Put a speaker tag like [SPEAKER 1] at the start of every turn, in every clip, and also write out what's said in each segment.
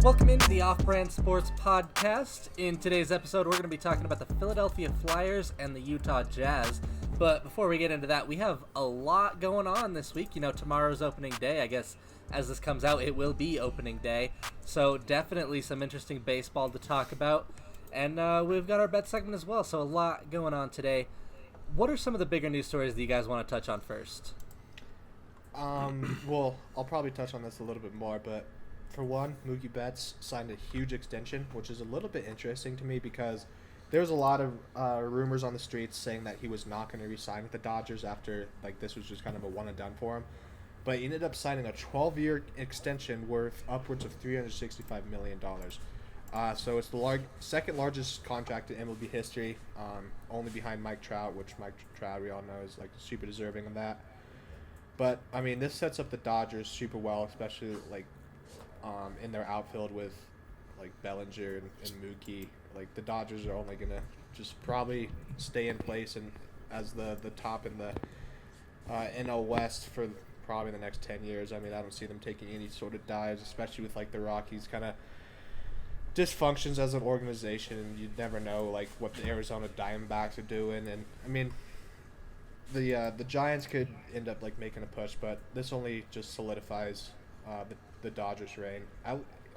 [SPEAKER 1] Welcome into the Off-Brand Sports Podcast. In today's episode, we're going to be talking about the Philadelphia Flyers and the Utah Jazz. But before we get into that, we have a lot going on this week. You know, tomorrow's opening day. I guess as this comes out, it will be opening day. So definitely some interesting baseball to talk about. And we've got our bet segment as well. So a lot going on today. What are some of the bigger news stories that you guys want to touch on first?
[SPEAKER 2] Well, I'll probably touch on this a little bit more, but for one, Mookie Betts signed a huge extension, which is a little bit interesting to me because there was a lot of rumors on the streets saying that he was not going to re-sign with the Dodgers after this was just kind of a one and done for him. But he ended up signing a 12-year extension worth upwards of $365 million. So it's the second largest contract in MLB history, only behind Mike Trout, which Mike Trout we all know is super deserving of that. But I mean, this sets up the Dodgers super well, especially in their outfield with Bellinger and Mookie. The Dodgers are only gonna just probably stay in place and as the top in the NL West for probably the next 10 years. I mean, I don't see them taking any sort of dives, especially with the Rockies kind of dysfunctions as an organization, and you never know what the Arizona Diamondbacks are doing. And I mean, the Giants could end up making a push, but this only just solidifies the Dodgers' reign.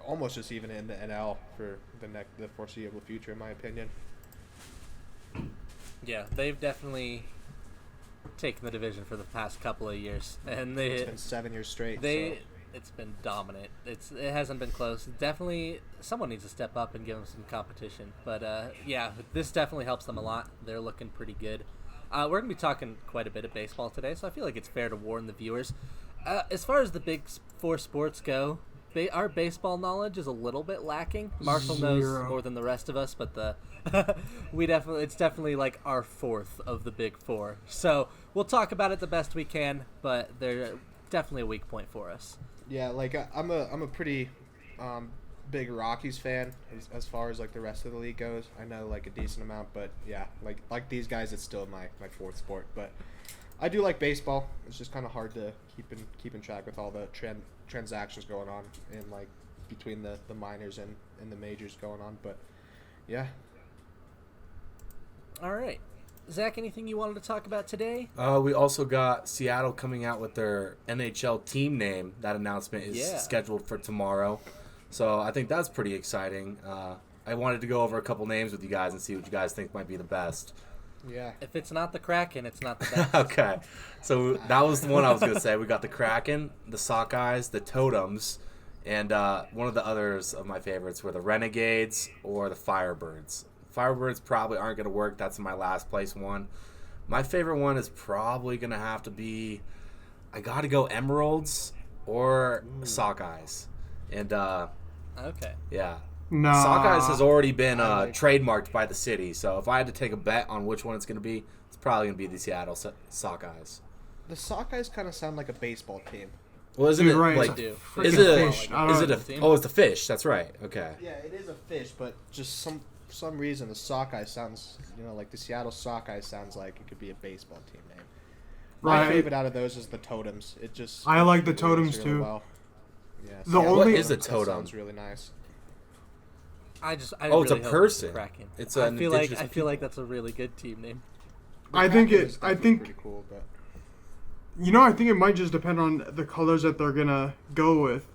[SPEAKER 2] Almost just even in the NL for the foreseeable future, in my opinion.
[SPEAKER 1] Yeah, they've definitely taken the division for the past couple of years, and
[SPEAKER 2] it's been 7 years straight.
[SPEAKER 1] It's been dominant. It hasn't been close. Definitely, someone needs to step up and give them some competition. But yeah, this definitely helps them a lot. They're looking pretty good. We're going to be talking quite a bit of baseball today, so I feel like it's fair to warn the viewers. As far as the big four sports go, our baseball knowledge is a little bit lacking. Marshall knows more than the rest of us, but it's definitely our fourth of the big four. So we'll talk about it the best we can, but they're definitely a weak point for us.
[SPEAKER 2] Yeah, I'm a pretty big Rockies fan as far as the rest of the league goes. I know a decent amount, but yeah, like these guys, it's still my fourth sport. But I do like baseball. It's just kind of hard to keep in track with all the transactions going on in between the minors and the majors going on. But yeah. All
[SPEAKER 1] right. Zach, anything you wanted to talk about today?
[SPEAKER 3] We also got Seattle coming out with their NHL team name. That announcement is scheduled for tomorrow. So I think that's pretty exciting. I wanted to go over a couple names with you guys and see what you guys think might be the best.
[SPEAKER 2] Yeah.
[SPEAKER 1] If it's not the Kraken, it's not the best.
[SPEAKER 3] Okay. So that was the one I was going to say. We got the Kraken, the Sockeyes, the Totems, and one of the others of my favorites were the Renegades or the Firebirds. Firebirds probably aren't going to work. That's my last place one. My favorite one is probably going to have to be, I got to go Emeralds or Sockeyes. And,
[SPEAKER 1] okay.
[SPEAKER 3] Yeah.
[SPEAKER 4] No.
[SPEAKER 3] Sockeyes has already been trademarked by the city, so if I had to take a bet on which one it's going to be, it's probably going to be the Seattle Sockeyes.
[SPEAKER 2] The Sockeyes kind of sound like a baseball team.
[SPEAKER 3] Well, isn't it
[SPEAKER 4] right.
[SPEAKER 3] Is it a
[SPEAKER 4] fish?
[SPEAKER 3] it's the fish. That's right. Okay.
[SPEAKER 2] Yeah, it is a fish, but just for some reason the Sockeyes sounds, the Seattle Sockeyes sounds like it could be a baseball team name. My favorite out of those is the Totems.
[SPEAKER 4] I like the Totems really too.
[SPEAKER 2] Well. Yeah.
[SPEAKER 3] What is a totem?
[SPEAKER 2] That sounds really nice.
[SPEAKER 3] It's
[SPEAKER 1] really
[SPEAKER 3] a person.
[SPEAKER 1] It's I feel like that's a really good team name.
[SPEAKER 4] I think
[SPEAKER 2] pretty cool, but
[SPEAKER 4] I think it might just depend on the colors that they're gonna go with.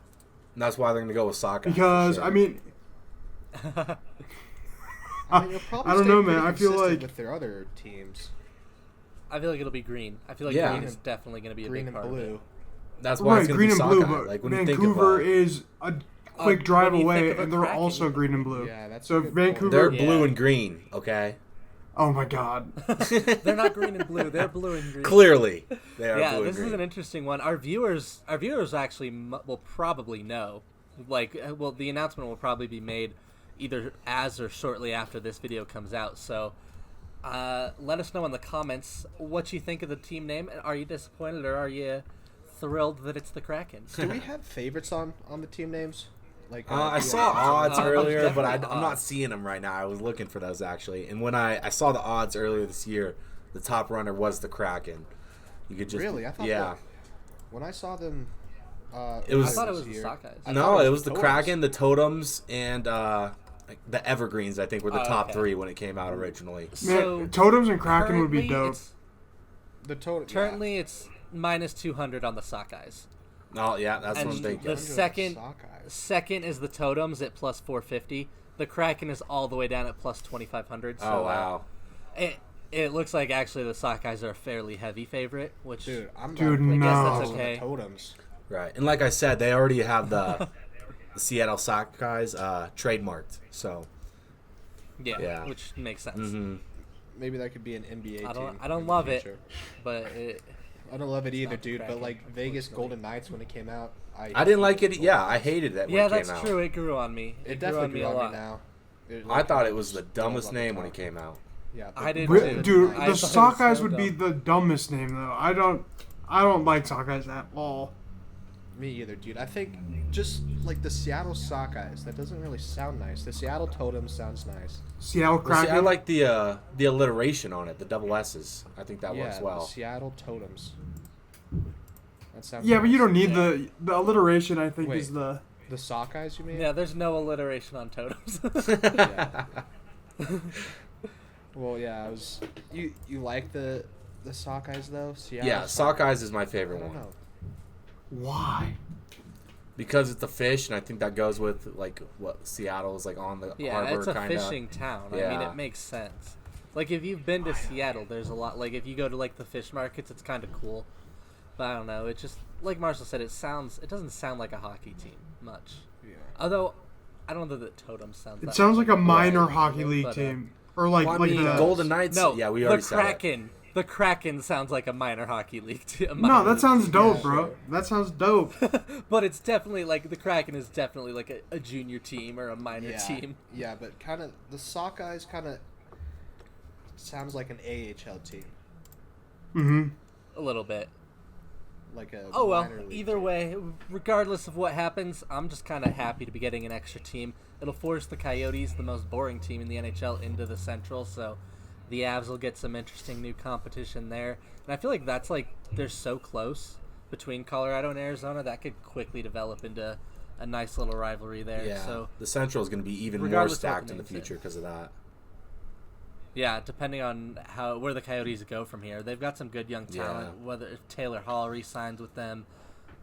[SPEAKER 3] And that's why they're gonna go with Sockeyes.
[SPEAKER 4] Because
[SPEAKER 3] sure.
[SPEAKER 4] I mean,
[SPEAKER 2] I
[SPEAKER 4] don't know, man. I feel like
[SPEAKER 2] with their other teams,
[SPEAKER 1] I feel like it'll be green. I feel like green is definitely gonna be a big part of it.
[SPEAKER 3] That's why it's gonna
[SPEAKER 4] green
[SPEAKER 3] be
[SPEAKER 4] and blue,
[SPEAKER 3] Sockeye.
[SPEAKER 4] but Vancouver is a quick drive away, and they're
[SPEAKER 1] Kraken,
[SPEAKER 4] also green and blue.
[SPEAKER 2] Yeah, that's
[SPEAKER 4] so Vancouver.
[SPEAKER 3] They're blue and green. Okay.
[SPEAKER 4] Oh my God.
[SPEAKER 1] They're not green and blue. They're blue and green.
[SPEAKER 3] Clearly, they are blue and green.
[SPEAKER 1] Yeah, this is an interesting one. Our viewers actually will probably know. The announcement will probably be made either as or shortly after this video comes out. So, let us know in the comments what you think of the team name. Are you disappointed or are you thrilled that it's the Kraken?
[SPEAKER 2] Do we have favorites on the team names?
[SPEAKER 3] I saw odds earlier, but I'm not seeing them right now. I was looking for those actually, and when I saw the odds earlier this year, the top runner was the Kraken. You could just
[SPEAKER 2] really. I thought when I saw them
[SPEAKER 3] It was-
[SPEAKER 1] I thought it was
[SPEAKER 2] this
[SPEAKER 1] the
[SPEAKER 2] year.
[SPEAKER 1] Sockeyes.
[SPEAKER 2] I
[SPEAKER 3] No,
[SPEAKER 2] thought
[SPEAKER 3] it was the
[SPEAKER 2] Totems.
[SPEAKER 3] Kraken, the Totems, and like the Evergreens. I think were the
[SPEAKER 1] Oh,
[SPEAKER 3] top
[SPEAKER 1] okay.
[SPEAKER 3] 3 when it came out originally.
[SPEAKER 4] Man,
[SPEAKER 1] So
[SPEAKER 4] Totems and Kraken would be
[SPEAKER 1] currently
[SPEAKER 4] dope.
[SPEAKER 1] it's-
[SPEAKER 2] The total.
[SPEAKER 1] Currently, it's minus 200 on the Sockeyes.
[SPEAKER 3] Oh yeah, that's what I'm
[SPEAKER 1] And
[SPEAKER 3] thinking.
[SPEAKER 1] the second is the Totems at plus 450. The Kraken is all the way down at plus 2,500. So,
[SPEAKER 3] Oh wow.
[SPEAKER 1] It looks like actually the Sockeyes are a fairly heavy favorite, which
[SPEAKER 2] Dude, I'm
[SPEAKER 4] Dude,
[SPEAKER 2] down for
[SPEAKER 4] no.
[SPEAKER 2] the
[SPEAKER 1] That's okay.
[SPEAKER 2] Totems.
[SPEAKER 3] Right, and like I said, they already have the Seattle Sockeyes trademarked. So Yeah.
[SPEAKER 1] which makes sense.
[SPEAKER 3] hmm
[SPEAKER 2] Maybe that could be an NBA
[SPEAKER 1] I
[SPEAKER 2] team.
[SPEAKER 1] don't
[SPEAKER 2] in the
[SPEAKER 1] love it,
[SPEAKER 2] future.
[SPEAKER 1] but
[SPEAKER 2] I don't love it either,
[SPEAKER 1] not the
[SPEAKER 2] dude. But
[SPEAKER 1] Kraken,
[SPEAKER 2] like Vegas
[SPEAKER 1] unfortunately.
[SPEAKER 2] Golden Knights when it came out,
[SPEAKER 3] I didn't like it. Yeah, I hated that when
[SPEAKER 1] yeah,
[SPEAKER 3] it came
[SPEAKER 1] that's
[SPEAKER 3] out.
[SPEAKER 1] true. It grew on me.
[SPEAKER 2] It
[SPEAKER 1] grew on
[SPEAKER 2] definitely
[SPEAKER 1] me a lot.
[SPEAKER 2] now.
[SPEAKER 3] I thought it was the dumbest name when it came out.
[SPEAKER 2] Yeah,
[SPEAKER 1] I did
[SPEAKER 4] Re-
[SPEAKER 1] too.
[SPEAKER 4] Dude,
[SPEAKER 1] I
[SPEAKER 4] the
[SPEAKER 1] thought it was
[SPEAKER 4] Sockeyes
[SPEAKER 1] so
[SPEAKER 4] would be
[SPEAKER 1] dumb.
[SPEAKER 4] the dumbest name though. I don't like Sockeyes at all.
[SPEAKER 2] Me either, dude. I think just like the Seattle Sockeyes, that doesn't really sound nice. The Seattle Totems sounds nice.
[SPEAKER 4] Seattle
[SPEAKER 3] Well, see,
[SPEAKER 4] Kraken.
[SPEAKER 3] I like the alliteration on it, the double S's. I think that
[SPEAKER 2] yeah,
[SPEAKER 3] works
[SPEAKER 2] the
[SPEAKER 3] well.
[SPEAKER 2] Seattle Totems. That sounds.
[SPEAKER 4] Yeah, but you
[SPEAKER 2] nice.
[SPEAKER 4] don't need the alliteration. I think
[SPEAKER 2] Wait.
[SPEAKER 4] is the.
[SPEAKER 2] The Sockeyes, you mean?
[SPEAKER 1] Yeah, there's no alliteration on Totems.
[SPEAKER 2] Well, yeah, I was. You like the Sockeyes though? Seattle
[SPEAKER 3] Yeah, Sockeyes is my
[SPEAKER 2] I
[SPEAKER 3] favorite
[SPEAKER 2] don't
[SPEAKER 3] one
[SPEAKER 2] know.
[SPEAKER 4] Why?
[SPEAKER 3] because it's a fish, and I think that goes with like what Seattle is like on the
[SPEAKER 1] Yeah,
[SPEAKER 3] harbor
[SPEAKER 1] it's a
[SPEAKER 3] kind of.
[SPEAKER 1] fishing town. I mean,
[SPEAKER 3] Yeah.
[SPEAKER 1] it makes sense. Like if you've been to Seattle, there's a lot. Like if you go to like the fish markets, it's kind of cool. But I don't know. It just like Marshall said, it doesn't sound like a hockey team much.
[SPEAKER 2] Yeah.
[SPEAKER 1] Although I don't know that the Totem sounds.
[SPEAKER 4] It
[SPEAKER 1] that
[SPEAKER 4] sounds
[SPEAKER 1] much
[SPEAKER 4] like a minor
[SPEAKER 1] Kraken,
[SPEAKER 4] hockey league
[SPEAKER 1] but,
[SPEAKER 4] team, or like
[SPEAKER 3] Well, I
[SPEAKER 4] like
[SPEAKER 3] mean,
[SPEAKER 4] the
[SPEAKER 3] Golden Knights.
[SPEAKER 1] No,
[SPEAKER 3] yeah, we
[SPEAKER 1] the
[SPEAKER 3] already said it.
[SPEAKER 1] Kraken. The Kraken sounds like a minor hockey league team.
[SPEAKER 4] No, that sounds dope,
[SPEAKER 2] Yeah,
[SPEAKER 4] bro.
[SPEAKER 2] sure.
[SPEAKER 4] That sounds dope.
[SPEAKER 1] But it's definitely like the Kraken is definitely like a junior team or a minor
[SPEAKER 2] Yeah,
[SPEAKER 1] team.
[SPEAKER 2] yeah, but kind of the Sockeyes kind of sounds like an AHL team,
[SPEAKER 4] Mm-hmm.
[SPEAKER 1] A little bit.
[SPEAKER 2] like a.
[SPEAKER 1] Oh well,
[SPEAKER 2] minor league
[SPEAKER 1] either
[SPEAKER 2] team.
[SPEAKER 1] way, regardless of what happens, I'm just kind of happy to be getting an extra team. It'll force the Coyotes, the most boring team in the NHL, into the Central, so the Avs will get some interesting new competition there. And I feel like that's like they're so close between Colorado and Arizona that could quickly develop into a nice little rivalry there.
[SPEAKER 3] Yeah,
[SPEAKER 1] So
[SPEAKER 3] the Central is going to be even more
[SPEAKER 1] regardless of what
[SPEAKER 3] stacked
[SPEAKER 1] the
[SPEAKER 3] in the
[SPEAKER 1] name
[SPEAKER 3] future because of that.
[SPEAKER 1] yeah, depending on where the Coyotes go from here, they've got some good young talent.
[SPEAKER 3] Yeah.
[SPEAKER 1] Whether if Taylor Hall re-signs with them,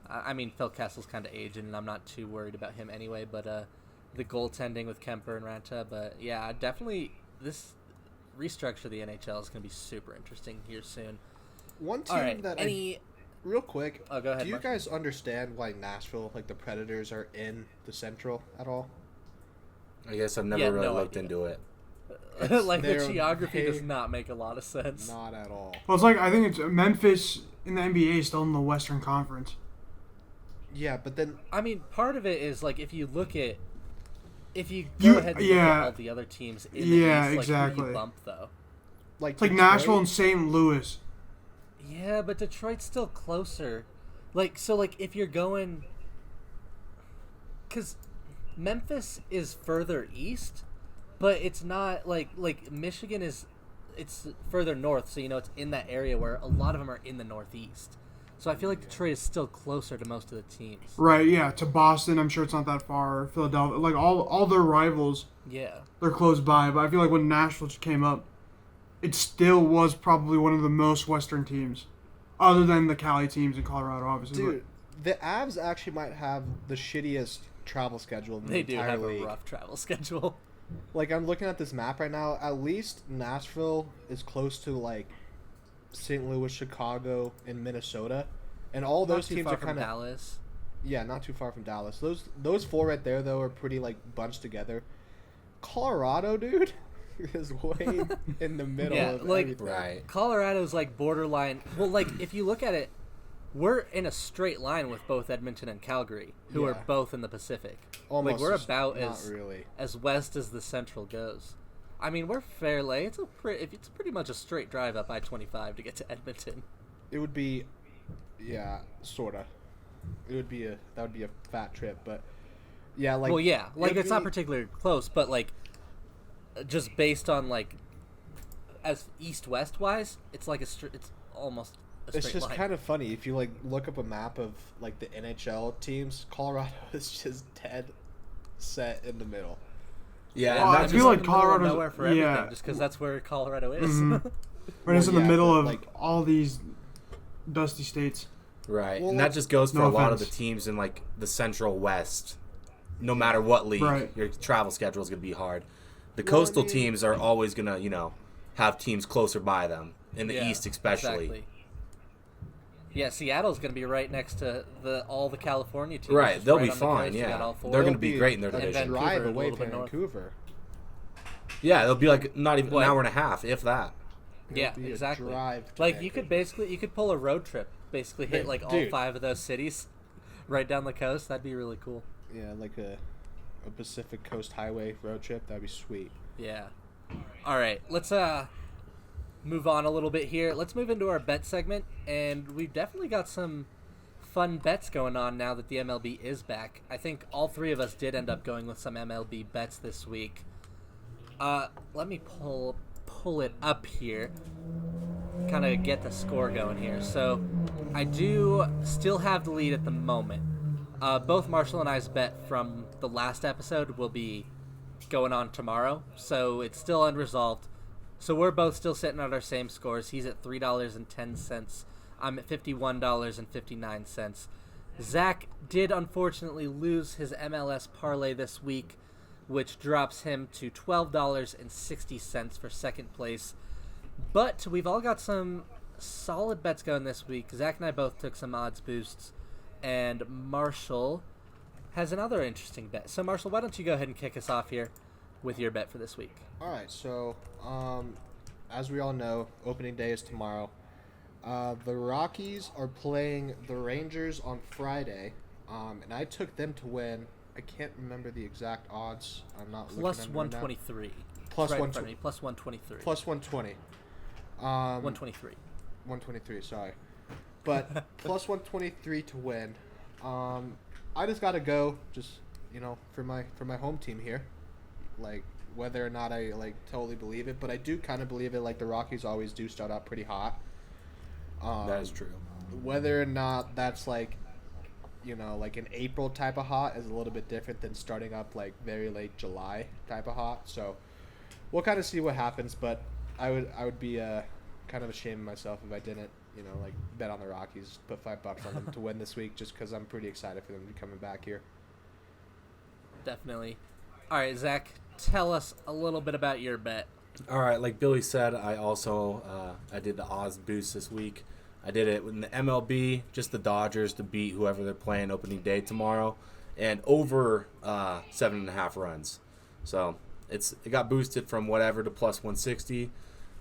[SPEAKER 1] I mean Phil Kessel's kind of aging, and I'm not too worried about him anyway. But the goaltending with Kemper and Ranta, but yeah, definitely this restructure of the NHL is going to be super interesting here soon.
[SPEAKER 2] One team
[SPEAKER 1] All right,
[SPEAKER 2] that real quick.
[SPEAKER 1] Oh, go ahead,
[SPEAKER 2] Do you
[SPEAKER 1] Mark.
[SPEAKER 2] guys understand why Nashville, like the Predators, are in the Central at all?
[SPEAKER 3] I guess I've never
[SPEAKER 1] Yeah,
[SPEAKER 3] really
[SPEAKER 1] no
[SPEAKER 3] looked
[SPEAKER 1] idea.
[SPEAKER 3] into it.
[SPEAKER 1] like the
[SPEAKER 2] they're-
[SPEAKER 1] geography does
[SPEAKER 2] hey,
[SPEAKER 1] not make a lot of sense.
[SPEAKER 2] Not at all.
[SPEAKER 4] Well, it's like I think it's Memphis in the NBA is still in the Western Conference.
[SPEAKER 2] Yeah, but then
[SPEAKER 1] I mean, part of it is like if you go ahead and look
[SPEAKER 4] yeah.
[SPEAKER 1] at all the other teams in
[SPEAKER 4] Yeah,
[SPEAKER 1] the East, like who do
[SPEAKER 4] exactly.
[SPEAKER 1] you bump though?
[SPEAKER 2] like
[SPEAKER 4] It's like
[SPEAKER 2] Detroit-
[SPEAKER 4] Nashville and St. Louis.
[SPEAKER 1] Yeah, but Detroit's still closer. Like, so, like, if you're going... Because Memphis is further east, but it's not, like, Michigan is... It's further north, so, you know, it's in that area where a lot of them are in the northeast. So I feel like Detroit is still closer to most of the teams.
[SPEAKER 4] Right, yeah, to Boston. I'm sure it's not that far. Philadelphia, like all their rivals,
[SPEAKER 1] Yeah.
[SPEAKER 4] they're close by. But I feel like when Nashville just came up, it still was probably one of the most Western teams, other than the Cali teams in Colorado, obviously.
[SPEAKER 2] Dude, the Avs actually might have the shittiest travel schedule in the
[SPEAKER 1] They do
[SPEAKER 2] entire
[SPEAKER 1] have
[SPEAKER 2] league.
[SPEAKER 1] a rough travel schedule.
[SPEAKER 2] Like, I'm looking at this map right now. At least Nashville is close to, like, St. Louis, Chicago, and Minnesota. And all those
[SPEAKER 1] Not too
[SPEAKER 2] teams
[SPEAKER 1] far
[SPEAKER 2] are
[SPEAKER 1] from
[SPEAKER 2] kind of...
[SPEAKER 1] Dallas.
[SPEAKER 2] Yeah, not too far from Dallas. Those four right there, though, are pretty, like, bunched together. Colorado, dude, is way in the middle
[SPEAKER 1] Yeah,
[SPEAKER 2] of
[SPEAKER 1] like-
[SPEAKER 2] everything.
[SPEAKER 3] Right.
[SPEAKER 1] Colorado's like borderline. Well, like if you look at it, we're in a straight line with both Edmonton and Calgary, who are
[SPEAKER 2] Yeah.
[SPEAKER 1] both in the Pacific.
[SPEAKER 2] Almost.
[SPEAKER 1] Like we're
[SPEAKER 2] just
[SPEAKER 1] about
[SPEAKER 2] not
[SPEAKER 1] as
[SPEAKER 2] really.
[SPEAKER 1] as west as the Central goes. I mean, we're fairly. It's pretty much a straight drive up I-25 to get to Edmonton.
[SPEAKER 2] It would be, yeah, sorta. That would be a fat trip, but yeah, like.
[SPEAKER 1] Well, yeah, like
[SPEAKER 2] it'd
[SPEAKER 1] it's not
[SPEAKER 2] be-
[SPEAKER 1] particularly close, but like just based on like as east-west wise, it's like it's almost a
[SPEAKER 2] It's
[SPEAKER 1] straight
[SPEAKER 2] just
[SPEAKER 1] line.
[SPEAKER 2] kind of funny if you like look up a map of like the NHL teams. Colorado is just dead set in the middle.
[SPEAKER 3] Yeah,
[SPEAKER 4] Well,
[SPEAKER 3] and
[SPEAKER 4] I
[SPEAKER 3] that's
[SPEAKER 4] feel
[SPEAKER 3] just,
[SPEAKER 4] like
[SPEAKER 1] in the middle of
[SPEAKER 4] Colorado's-
[SPEAKER 1] nowhere for
[SPEAKER 4] yeah.
[SPEAKER 1] everything, just because that's where Colorado is.
[SPEAKER 4] Mhm. Right, it's in
[SPEAKER 2] Well,
[SPEAKER 4] the
[SPEAKER 2] yeah,
[SPEAKER 4] middle
[SPEAKER 2] but,
[SPEAKER 4] of
[SPEAKER 2] like-
[SPEAKER 4] all these dusty states.
[SPEAKER 3] right.
[SPEAKER 2] Well,
[SPEAKER 3] and that
[SPEAKER 2] like-
[SPEAKER 3] just goes for
[SPEAKER 4] No
[SPEAKER 3] a lot of the
[SPEAKER 4] offense.
[SPEAKER 3] teams in like the Central West. No matter what league,
[SPEAKER 4] Right.
[SPEAKER 3] your travel schedule is going to be hard. The
[SPEAKER 2] Well, I
[SPEAKER 3] coastal
[SPEAKER 2] mean-
[SPEAKER 3] teams are always going to, have teams closer by them. In the
[SPEAKER 1] Yeah,
[SPEAKER 3] East especially.
[SPEAKER 1] Exactly. Yeah, Seattle's going to be right next to all the California teams.
[SPEAKER 3] Right,
[SPEAKER 1] just
[SPEAKER 3] they'll
[SPEAKER 1] right
[SPEAKER 3] be
[SPEAKER 1] on the
[SPEAKER 3] fine,
[SPEAKER 1] coast. You
[SPEAKER 3] yeah.
[SPEAKER 1] got all four.
[SPEAKER 3] They're gonna
[SPEAKER 2] It'll
[SPEAKER 3] be great in their
[SPEAKER 2] a
[SPEAKER 3] division.
[SPEAKER 2] drive
[SPEAKER 1] Vancouver, a
[SPEAKER 2] away
[SPEAKER 1] little
[SPEAKER 2] from
[SPEAKER 1] bit north.
[SPEAKER 2] Vancouver.
[SPEAKER 3] Yeah, it'll be like not even
[SPEAKER 1] What?
[SPEAKER 3] an hour and a half, if that.
[SPEAKER 1] Yeah,
[SPEAKER 2] It'll be a
[SPEAKER 1] exactly.
[SPEAKER 2] drive to
[SPEAKER 1] Like you could
[SPEAKER 2] Vancouver.
[SPEAKER 1] you could pull a road trip, basically hit
[SPEAKER 2] Dude,
[SPEAKER 1] like all
[SPEAKER 2] dude.
[SPEAKER 1] 5 of those cities, right down the coast. That'd be really cool.
[SPEAKER 2] Yeah, like a Pacific Coast Highway road trip. That'd be sweet.
[SPEAKER 1] Yeah. All right, let's move on a little bit here. Let's move into our bet segment, and we've definitely got some fun bets going on now that the MLB is back. I think all 3 of us did end up going with some MLB bets this week. Let me pull it up here. Kind of get the score going here. So, I do still have the lead at the moment. Both Marshall and I's bet from the last episode will be going on tomorrow, so it's still unresolved. So we're both still sitting at our same scores. He's at $3.10. I'm at $51.59. Zach did unfortunately lose his MLS parlay this week, which drops him to $12.60 for second place. But we've all got some solid bets going this week. Zach and I both took some odds boosts, and Marshall has another interesting bet. So Marshall, why don't you go ahead and kick us off here with your bet for this week?
[SPEAKER 2] All right, so as we all know, opening day is tomorrow. The Rockies are playing the Rangers on Friday, and I took them to win. I can't remember the exact odds. I'm not looking
[SPEAKER 1] Plus
[SPEAKER 2] at them right now.
[SPEAKER 1] 123.
[SPEAKER 2] Plus
[SPEAKER 1] Right in
[SPEAKER 2] one
[SPEAKER 1] front of me. Plus 123.
[SPEAKER 2] Plus 120.
[SPEAKER 1] 123.
[SPEAKER 2] 123, sorry. But plus 123 to win. I just got to go for my home team here. Like whether or not I like totally believe it, but I do kind of believe it. Like the Rockies always do start out pretty hot.
[SPEAKER 3] That is true.
[SPEAKER 2] Whether or not that's like an April type of hot is a little bit different than starting up like very late July type of hot. So we'll kind of see what happens, but I would be kind of ashamed of myself if I didn't like bet on the Rockies, put $5 on them to win this week, just because I'm pretty excited for them to be coming back here.
[SPEAKER 1] Definitely. All right, Zach, tell us a little bit about your bet.
[SPEAKER 3] All right, like Billy said, I also I did the odds boost this week. I did it in the MLB, just the Dodgers to beat whoever they're playing opening day tomorrow, and over 7.5 runs. So it got boosted from whatever to plus 160.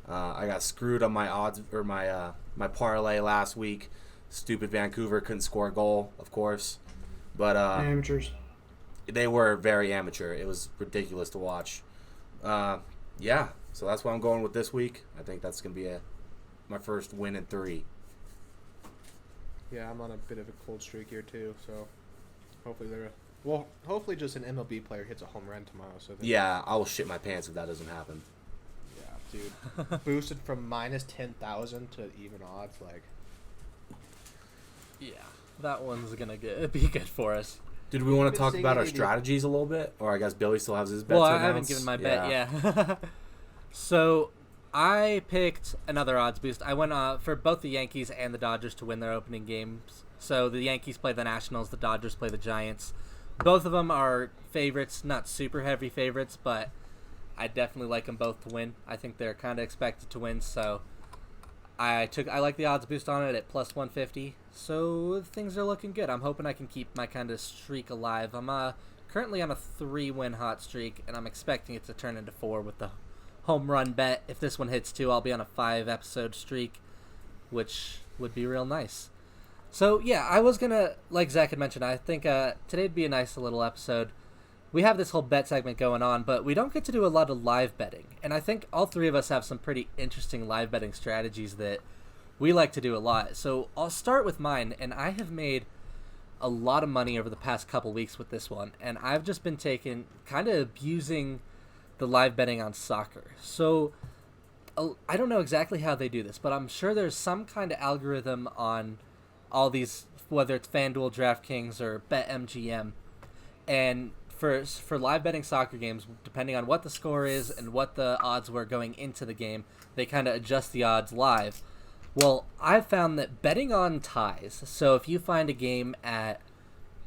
[SPEAKER 3] I got screwed on my odds or my parlay last week. Stupid Vancouver couldn't score a goal, of course, but
[SPEAKER 4] Amateurs.
[SPEAKER 3] they were very amateur. It was ridiculous to watch. Yeah, so that's what I'm going with this week. I think that's gonna be my first win in 3.
[SPEAKER 2] Yeah, I'm on a bit of a cold streak here too, so hopefully hopefully just an MLB player hits a home run tomorrow. So
[SPEAKER 3] Yeah, I will shit my pants if that doesn't happen.
[SPEAKER 2] yeah, dude, boosted from minus 10,000 to even odds, like.
[SPEAKER 1] Yeah, that one's going to be good for us.
[SPEAKER 3] Did we want
[SPEAKER 2] Been
[SPEAKER 3] to talk
[SPEAKER 2] seeing
[SPEAKER 3] about our
[SPEAKER 2] any-
[SPEAKER 3] strategies a little bit? Or I guess Billy still has his bets
[SPEAKER 1] Well,
[SPEAKER 3] to
[SPEAKER 1] I haven't
[SPEAKER 3] announce?
[SPEAKER 1] given my bet, yeah. So, I picked another odds boost. I went for both the Yankees and the Dodgers to win their opening games. So, the Yankees play the Nationals, the Dodgers play the Giants. Both of them are favorites, not super heavy favorites, but I definitely like them both to win. I think they're kind of expected to win, so I like the odds boost on it at plus 150. So things are looking good. I'm hoping I can keep my kind of streak alive. I'm currently on a 3-win hot streak, and I'm expecting it to turn into 4 with the home run bet. If this one hits 2, I'll be on a 5-episode streak, which would be real nice. So yeah, I was gonna, like Zach had mentioned, I think today'd be a nice little episode. We have this whole bet segment going on, but we don't get to do a lot of live betting. And I think all 3 of us have some pretty interesting live betting strategies that we like to do a lot. So I'll start with mine, and I have made a lot of money over the past couple weeks with this one. And I've just been kind of abusing the live betting on soccer. So I don't know exactly how they do this, but I'm sure there's some kind of algorithm on all these, whether it's FanDuel, DraftKings, or BetMGM, and for live betting soccer games, depending on what the score is and what the odds were going into the game, they kind of adjust the odds live. Well, I've found that betting on ties, so if you find a game at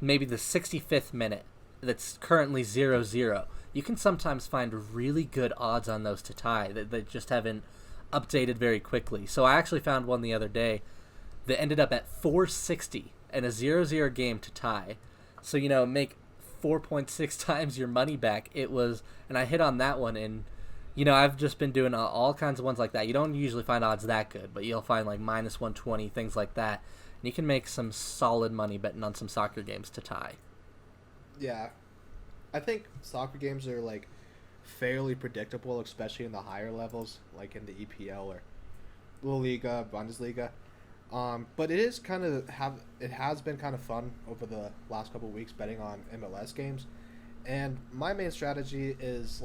[SPEAKER 1] maybe the 65th minute that's currently 0-0, you can sometimes find really good odds on those to tie that just haven't updated very quickly. So I actually found one the other day that ended up at 460 and a 0-0 game to tie. So, make 4.6 times your money back. And I hit on that one, and I've just been doing all kinds of ones like that. You don't usually find odds that good, but you'll find like minus 120, things like that. And you can make some solid money betting on some soccer games to tie.
[SPEAKER 2] Yeah. I think soccer games are like fairly predictable, especially in the higher levels, like in the EPL or La Liga, Bundesliga. But it is it has been kind of fun over the last couple of weeks betting on MLS games. And my main strategy is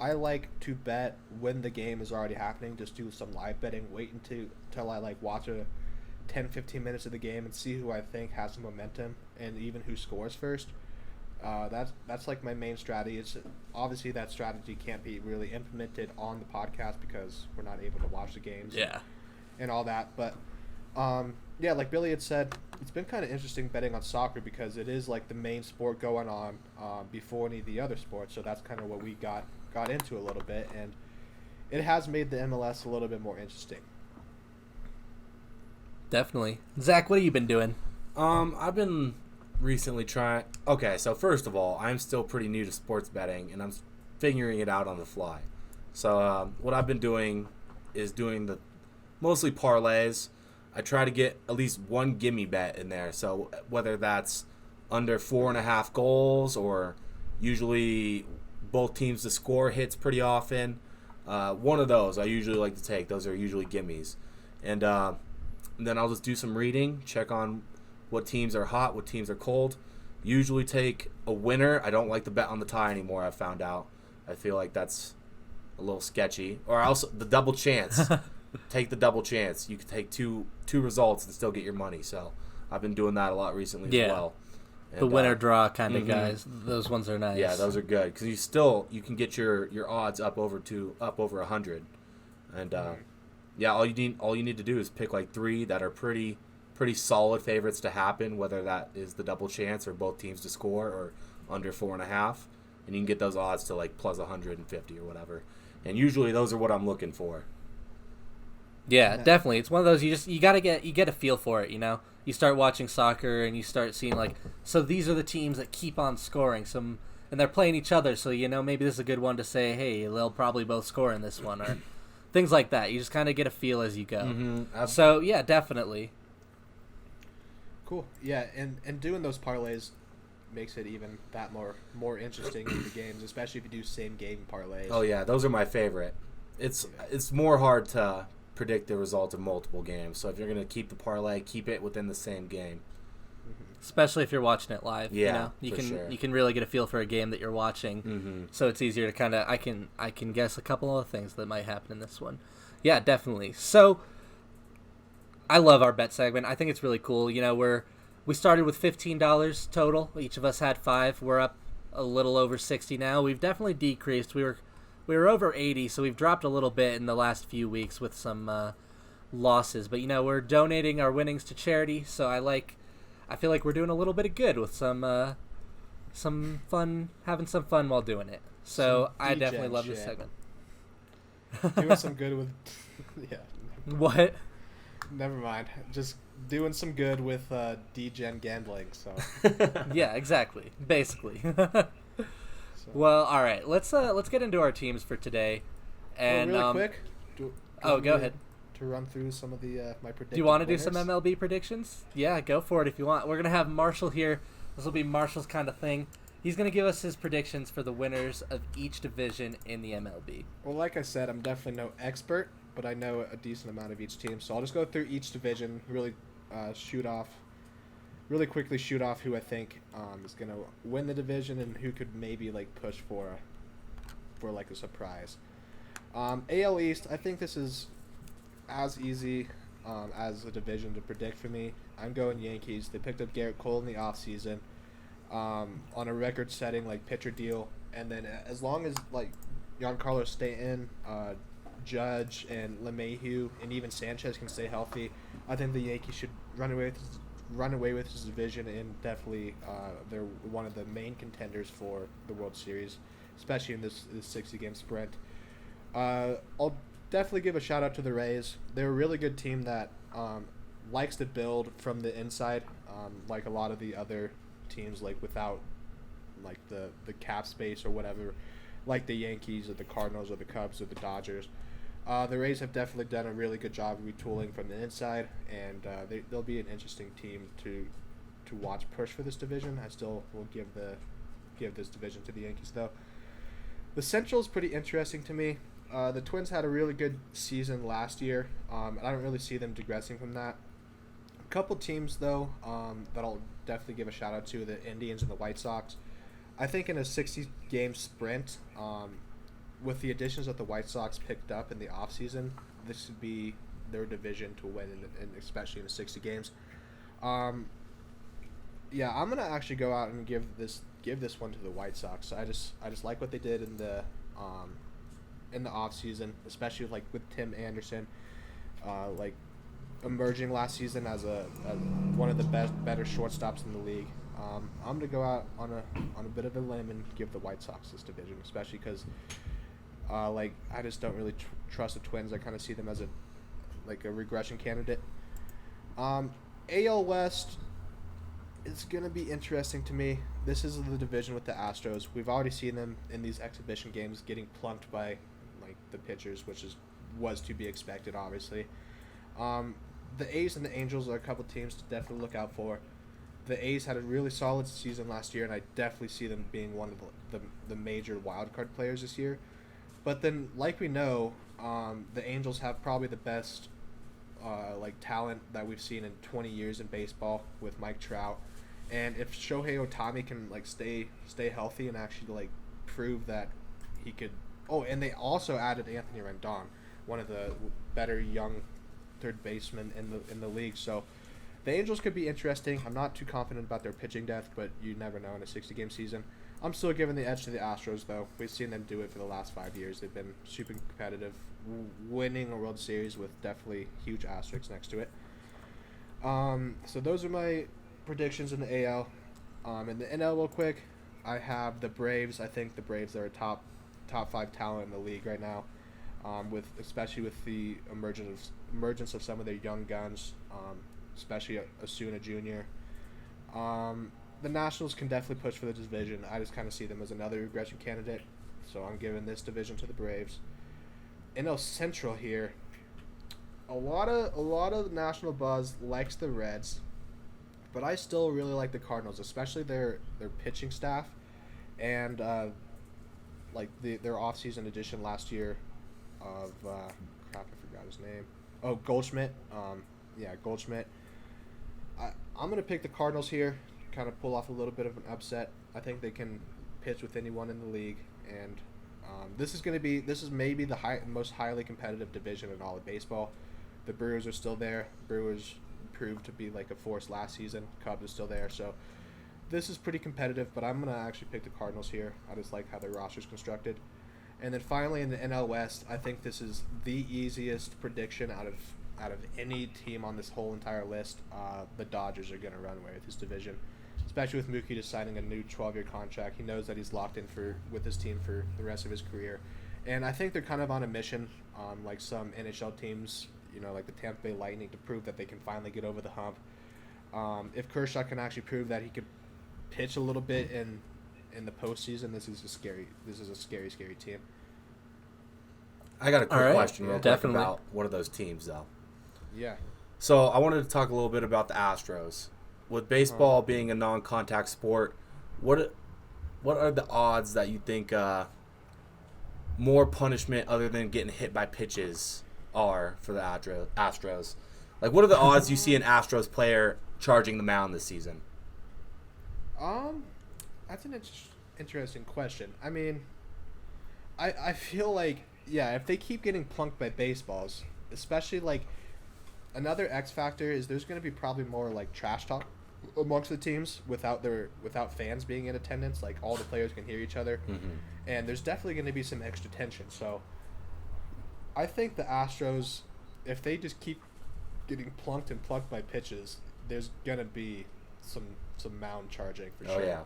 [SPEAKER 2] I like to bet when the game is already happening, just do some live betting, wait until I watch 10-15 minutes of the game and see who I think has some momentum and even who scores first. That's my main strategy. It's obviously that strategy can't be really implemented on the podcast because we're not able to watch the games.
[SPEAKER 1] Yeah.
[SPEAKER 2] And all that, but like Billy had said, it's been kind of interesting betting on soccer because it is the main sport going on before any of the other sports. So that's kind of what we got into a little bit, and it has made the MLS a little bit more interesting.
[SPEAKER 1] Definitely. Zach, what have you been doing?
[SPEAKER 3] I've been recently trying. Okay, so first of all, I'm still pretty new to sports betting, and I'm figuring it out on the fly. So what I've been doing is doing the mostly parlays. I try to get at least one gimme bet in there. So whether that's under 4.5 goals or usually both teams to score hits pretty often, one of those I usually like to take. Those are usually gimmies. And then I'll just do some reading, check on what teams are hot, what teams are cold. Usually take a winner. I don't like to bet on the tie anymore, I've found out. I feel like that's a little sketchy. Or else the double chance. Take the double chance. You can take two results and still get your money. So I've been doing that a lot recently as well. And,
[SPEAKER 1] the winner draw kind of guys. Those ones are nice.
[SPEAKER 3] Yeah, those are good because you can get your odds up over 100. And all you need to do is pick 3 that are pretty solid favorites to happen, whether that is the double chance or both teams to score or under 4.5, and you can get those odds to plus 150 or whatever. And usually those are what I'm looking for.
[SPEAKER 1] Yeah, definitely. It's one of those you get a feel for it, You start watching soccer and you start seeing so these are the teams that keep on scoring and they're playing each other, so maybe this is a good one to say, hey, they'll probably both score in this one or things like that. You just kind of get a feel as you go.
[SPEAKER 3] Mm-hmm.
[SPEAKER 1] So, yeah, definitely.
[SPEAKER 2] Cool. Yeah, and doing those parlays makes it even that more interesting in the games, especially if you do same game parlays.
[SPEAKER 3] Oh yeah, those are my favorite. It's more hard to predict the result of multiple games. So if you're going to keep the parlay, keep it within the same game.
[SPEAKER 1] Especially if you're watching it live,
[SPEAKER 3] yeah,
[SPEAKER 1] you
[SPEAKER 3] can
[SPEAKER 1] you can really get a feel for a game that you're watching.
[SPEAKER 3] Mm-hmm.
[SPEAKER 1] So it's easier to I can guess a couple of things that might happen in this one. Yeah, definitely. So I love our bet segment. I think it's really cool. We started with $15 total. Each of us had 5. We're up a little over 60 now. We've definitely decreased. We were over 80, so we've dropped a little bit in the last few weeks with some losses. But we're donating our winnings to charity, so I feel like we're doing a little bit of good with some fun, having some fun while doing it. So I definitely love this segment.
[SPEAKER 2] Doing some good with, yeah.
[SPEAKER 1] What?
[SPEAKER 2] Never mind. Just doing some good with D-Gen gambling. So.
[SPEAKER 1] Yeah, exactly. Basically.
[SPEAKER 2] So.
[SPEAKER 1] Well, all right. Let's get into our teams for today. And
[SPEAKER 2] really quick.
[SPEAKER 1] Go ahead.
[SPEAKER 2] To run through some of the my predictions.
[SPEAKER 1] Do you want to do some MLB predictions? Yeah, go for it if you want. We're gonna have Marshall here. This will be Marshall's kind of thing. He's gonna give us his predictions for the winners of each division in the MLB.
[SPEAKER 2] Well, like I said, I'm definitely no expert, but I know a decent amount of each team. So I'll just go through each division, really quickly shoot off who I think is gonna win the division and who could maybe push for a surprise. AL East, I think this is as easy as a division to predict for me. I'm going Yankees. They picked up Garrett Cole in the offseason on a record-setting like pitcher deal, and then as long as like Giancarlo Stanton, Judge, and LeMahieu, and even Sanchez can stay healthy, I think the Yankees should run away with this division, and definitely they're one of the main contenders for the World Series, especially in this 60-game sprint. I'll definitely give a shout out to the Rays. They're a really good team that likes to build from the inside, like a lot of the other teams, like without like the cap space or whatever, like the Yankees or the Cardinals or the Cubs or the Dodgers. The Rays have definitely done a really good job of retooling from the inside, and they'll be an interesting team to watch push for this division. I still will give this division to the Yankees though. The Central is pretty interesting to me. The Twins had a really good season last year, and I don't really see them digressing from that. A couple teams, though, that I'll definitely give a shout-out to, the Indians and the White Sox. I think in a 60-game sprint, with the additions that the White Sox picked up in the offseason, this would be their division to win, especially in the 60 games. Yeah, I'm going to actually go out and give this one to the White Sox. I just like what they did in the offseason, especially with Tim Anderson, emerging last season as one of the better shortstops in the league. I'm gonna go out on a bit of a limb and give the White Sox this division, especially because I just don't really trust the Twins. I kind of see them as a regression candidate. AL West is gonna be interesting to me. This is the division with the Astros. We've already seen them in these exhibition games getting plunked by the pitchers, which was to be expected, obviously. The A's and the Angels are a couple teams to definitely look out for. The A's had a really solid season last year, and I definitely see them being one of the major wildcard players this year. But then, like we know, the Angels have probably the best talent that we've seen in 20 years in baseball with Mike Trout. And if Shohei Ohtani can stay healthy and actually prove that he could. Oh, and they also added Anthony Rendon, one of the better young third basemen in the league. So the Angels could be interesting. I'm not too confident about their pitching depth, but you never know in a 60-game season. I'm still giving the edge to the Astros, though. We've seen them do it for the last 5 years. They've been super competitive, winning a World Series with definitely huge asterisks next to it. So those are my predictions in the AL. In the NL, real quick, I have the Braves. I think the Braves are a top 5 talent in the league right now, especially with the emergence of some of their young guns, especially Osuna Jr. The Nationals can definitely push for the division. I just kind of see them as another regression candidate, so I'm giving this division to the Braves. NL Central here, a lot of national buzz likes the Reds, but I still really like the Cardinals, especially their pitching staff, and their offseason addition last year of I forgot his name. Oh, Goldschmidt. Goldschmidt. I'm gonna pick the Cardinals here, kind of pull off a little bit of an upset. I think they can pitch with anyone in the league, and this is maybe the most highly competitive division in all of baseball. The Brewers are still there. Brewers proved to be a force last season. Cubs are still there, so this is pretty competitive, but I'm going to actually pick the Cardinals here. I just like how their roster's constructed. And then finally in the NL West, I think this is the easiest prediction out of any team on this whole entire list. The Dodgers are going to run away with this division, especially with Mookie just signing a new 12-year contract. He knows that he's locked in with his team for the rest of his career. And I think they're kind of on a mission, like some NHL teams, like the Tampa Bay Lightning, to prove that they can finally get over the hump. If Kershaw can actually prove that he could pitch a little bit in the postseason, this is a scary team.
[SPEAKER 3] I got a quick question real quick
[SPEAKER 1] definitely.
[SPEAKER 3] about one of those teams, though.
[SPEAKER 2] Yeah.
[SPEAKER 3] So I wanted to talk a little bit about the Astros. With baseball being a non-contact sport, what are the odds that you think more punishment other than getting hit by pitches are for the Astros? What are the odds you see an Astros player charging the mound this season?
[SPEAKER 2] That's an interesting question. I mean, I feel like if they keep getting plunked by baseballs, especially like another X factor is there's going to be probably more like trash talk amongst the teams without fans being in attendance. Like all the players can hear each other, and there's definitely going to be some extra tension. So I think the Astros, if they just keep getting plunked by pitches, there's going to be some mound charging for sure.
[SPEAKER 3] Oh yeah.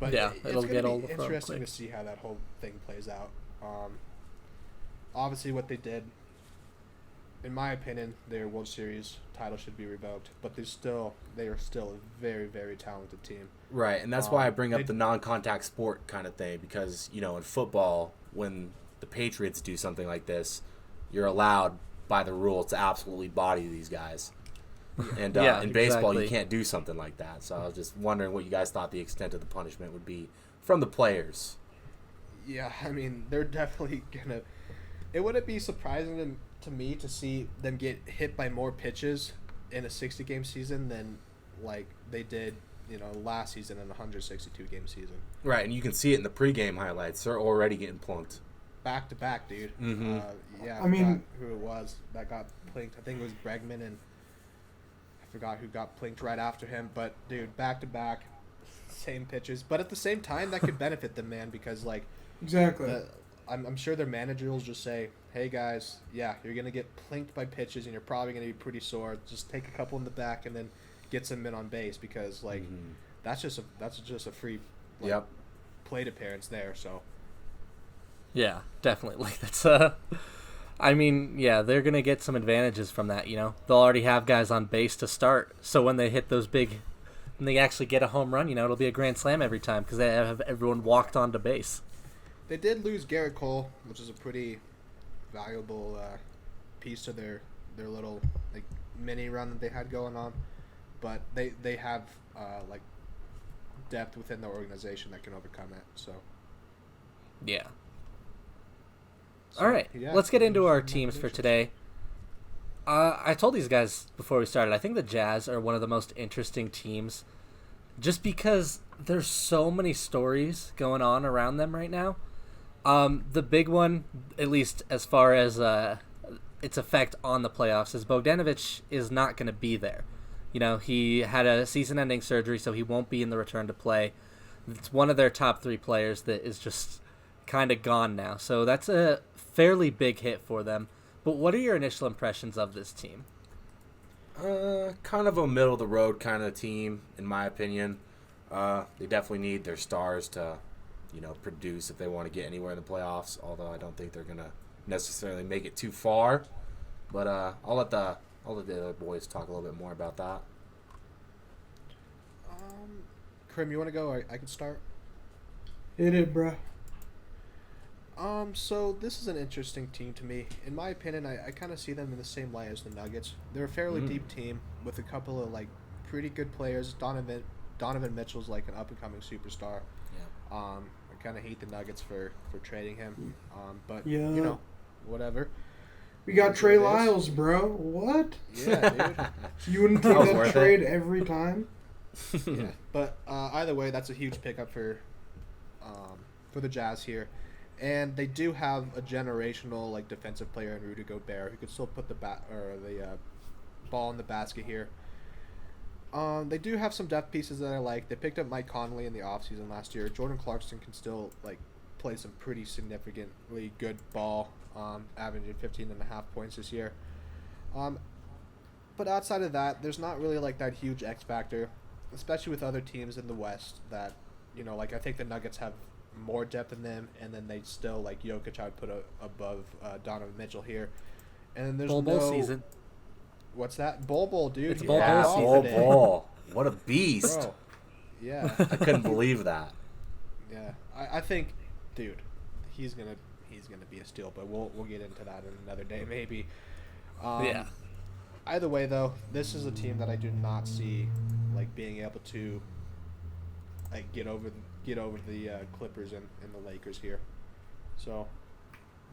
[SPEAKER 2] But
[SPEAKER 1] Yeah, it'll
[SPEAKER 2] it's
[SPEAKER 1] get
[SPEAKER 2] going
[SPEAKER 1] all
[SPEAKER 2] to be
[SPEAKER 1] the fun
[SPEAKER 2] interesting
[SPEAKER 1] quick.
[SPEAKER 2] to see how that whole thing plays out. Obviously, what they did, in my opinion, their World Series title should be revoked. But they are still a very, very talented team.
[SPEAKER 3] Right, and that's why I bring up
[SPEAKER 2] they-
[SPEAKER 3] the non-contact sport kind of thing, because, you know, in football, when the Patriots do something like this, you're allowed by the rules to absolutely body these guys. And
[SPEAKER 1] Yeah,
[SPEAKER 3] in baseball,
[SPEAKER 1] exactly.
[SPEAKER 3] you can't do something like that. So I was just wondering what you guys thought the extent of the punishment would be from the players.
[SPEAKER 2] Yeah, I mean, they're definitely gonna. It wouldn't be surprising to me to see them get hit by more pitches in a 60-game season than like they did, last season in a 162-game season.
[SPEAKER 3] Right, and you can see it in the pregame highlights. They're already getting plunked.
[SPEAKER 2] Back to back, dude.
[SPEAKER 3] Mhm.
[SPEAKER 2] Yeah,
[SPEAKER 4] I mean-
[SPEAKER 2] forgot who it was that got plinked. I think it was Bregman, and I forgot who got plinked right after him. But dude, back to back, same pitches. But at the same time, that could benefit them, man, because like.
[SPEAKER 4] Exactly.
[SPEAKER 2] I'm sure their manager will just say, hey guys, yeah, you're going to get plinked by pitches and you're probably going to be pretty sore. Just take a couple in the back and then get some men on base because like that's just a free
[SPEAKER 3] Yep.
[SPEAKER 2] plate appearance there. So
[SPEAKER 1] Yeah, definitely. That's I mean, yeah, they're gonna get some advantages from that. They'll already have guys on base to start, so when they hit those when they actually get a home run, it'll be a grand slam every time because they have everyone walked onto base.
[SPEAKER 2] they did lose Garrett Cole, which is a pretty valuable piece to their little like mini run that they had going on, but they have like depth within the organization that can overcome it. So.
[SPEAKER 1] Yeah.
[SPEAKER 2] So,
[SPEAKER 1] All right,
[SPEAKER 2] yeah,
[SPEAKER 1] let's get into
[SPEAKER 2] those
[SPEAKER 1] our
[SPEAKER 2] are my
[SPEAKER 1] teams for
[SPEAKER 2] predictions.
[SPEAKER 1] today. I told these guys before we started, I think the Jazz are one of the most interesting teams just because there's so many stories going on around them right now. The big one, at least as far as its effect on the playoffs, is Bogdanovic is not going to be there. He had a season-ending surgery, so he won't be in the return to play. It's one of their top 3 players that is just kind of gone now. So that's a fairly big hit for them. But what are your initial impressions of this team?
[SPEAKER 3] Kind of a middle-of-the-road kind of team, in my opinion. They definitely need their stars to, produce if they want to get anywhere in the playoffs, although I don't think they're going to necessarily make it too far. But I'll let the other boys talk a little bit more about that.
[SPEAKER 2] Karim, you want to go? I can start.
[SPEAKER 4] Hit it, bruh.
[SPEAKER 2] So this is an interesting team to me. In my opinion, I kind of see them in the same light as the Nuggets. They're a fairly deep team with a couple of like pretty good players. Donovan Mitchell's like an up and coming superstar.
[SPEAKER 3] Yeah.
[SPEAKER 2] I kind of hate the Nuggets for trading him. But
[SPEAKER 4] Yeah.
[SPEAKER 2] whatever.
[SPEAKER 4] We got
[SPEAKER 2] That's
[SPEAKER 4] Trey
[SPEAKER 2] what it is.
[SPEAKER 4] Lyles, bro. What?
[SPEAKER 2] Yeah, dude.
[SPEAKER 4] You wouldn't
[SPEAKER 3] That
[SPEAKER 4] take
[SPEAKER 3] was
[SPEAKER 4] that
[SPEAKER 3] worth
[SPEAKER 4] trade
[SPEAKER 3] it.
[SPEAKER 4] every time?
[SPEAKER 2] Yeah. But either way, that's a huge pickup for the Jazz here. And they do have a generational like defensive player in Rudy Gobert who could still put the ball in the basket here. They do have some depth pieces that I like. They picked up Mike Conley in the offseason last year. Jordan Clarkson can still like play some pretty significantly good ball, averaging 15.5 points this year. But outside of that, there's not really like that huge X factor, especially with other teams in the West that, like I think the Nuggets have more depth in them, and then they still like Jokic I would put above Donovan Mitchell here. And then there's
[SPEAKER 1] Bowl season.
[SPEAKER 2] What's that? Bowl, dude.
[SPEAKER 1] It's
[SPEAKER 2] You
[SPEAKER 1] Bowl
[SPEAKER 2] got
[SPEAKER 1] season.
[SPEAKER 2] off today.
[SPEAKER 3] Ball. What a beast.
[SPEAKER 2] Bro. Yeah.
[SPEAKER 3] I couldn't believe that.
[SPEAKER 2] Yeah. I think, dude, he's gonna be a steal, but we'll get into that in another day maybe.
[SPEAKER 1] Yeah.
[SPEAKER 2] Either way, though, this is a team that I do not see like being able to like get over the Clippers and the Lakers here. So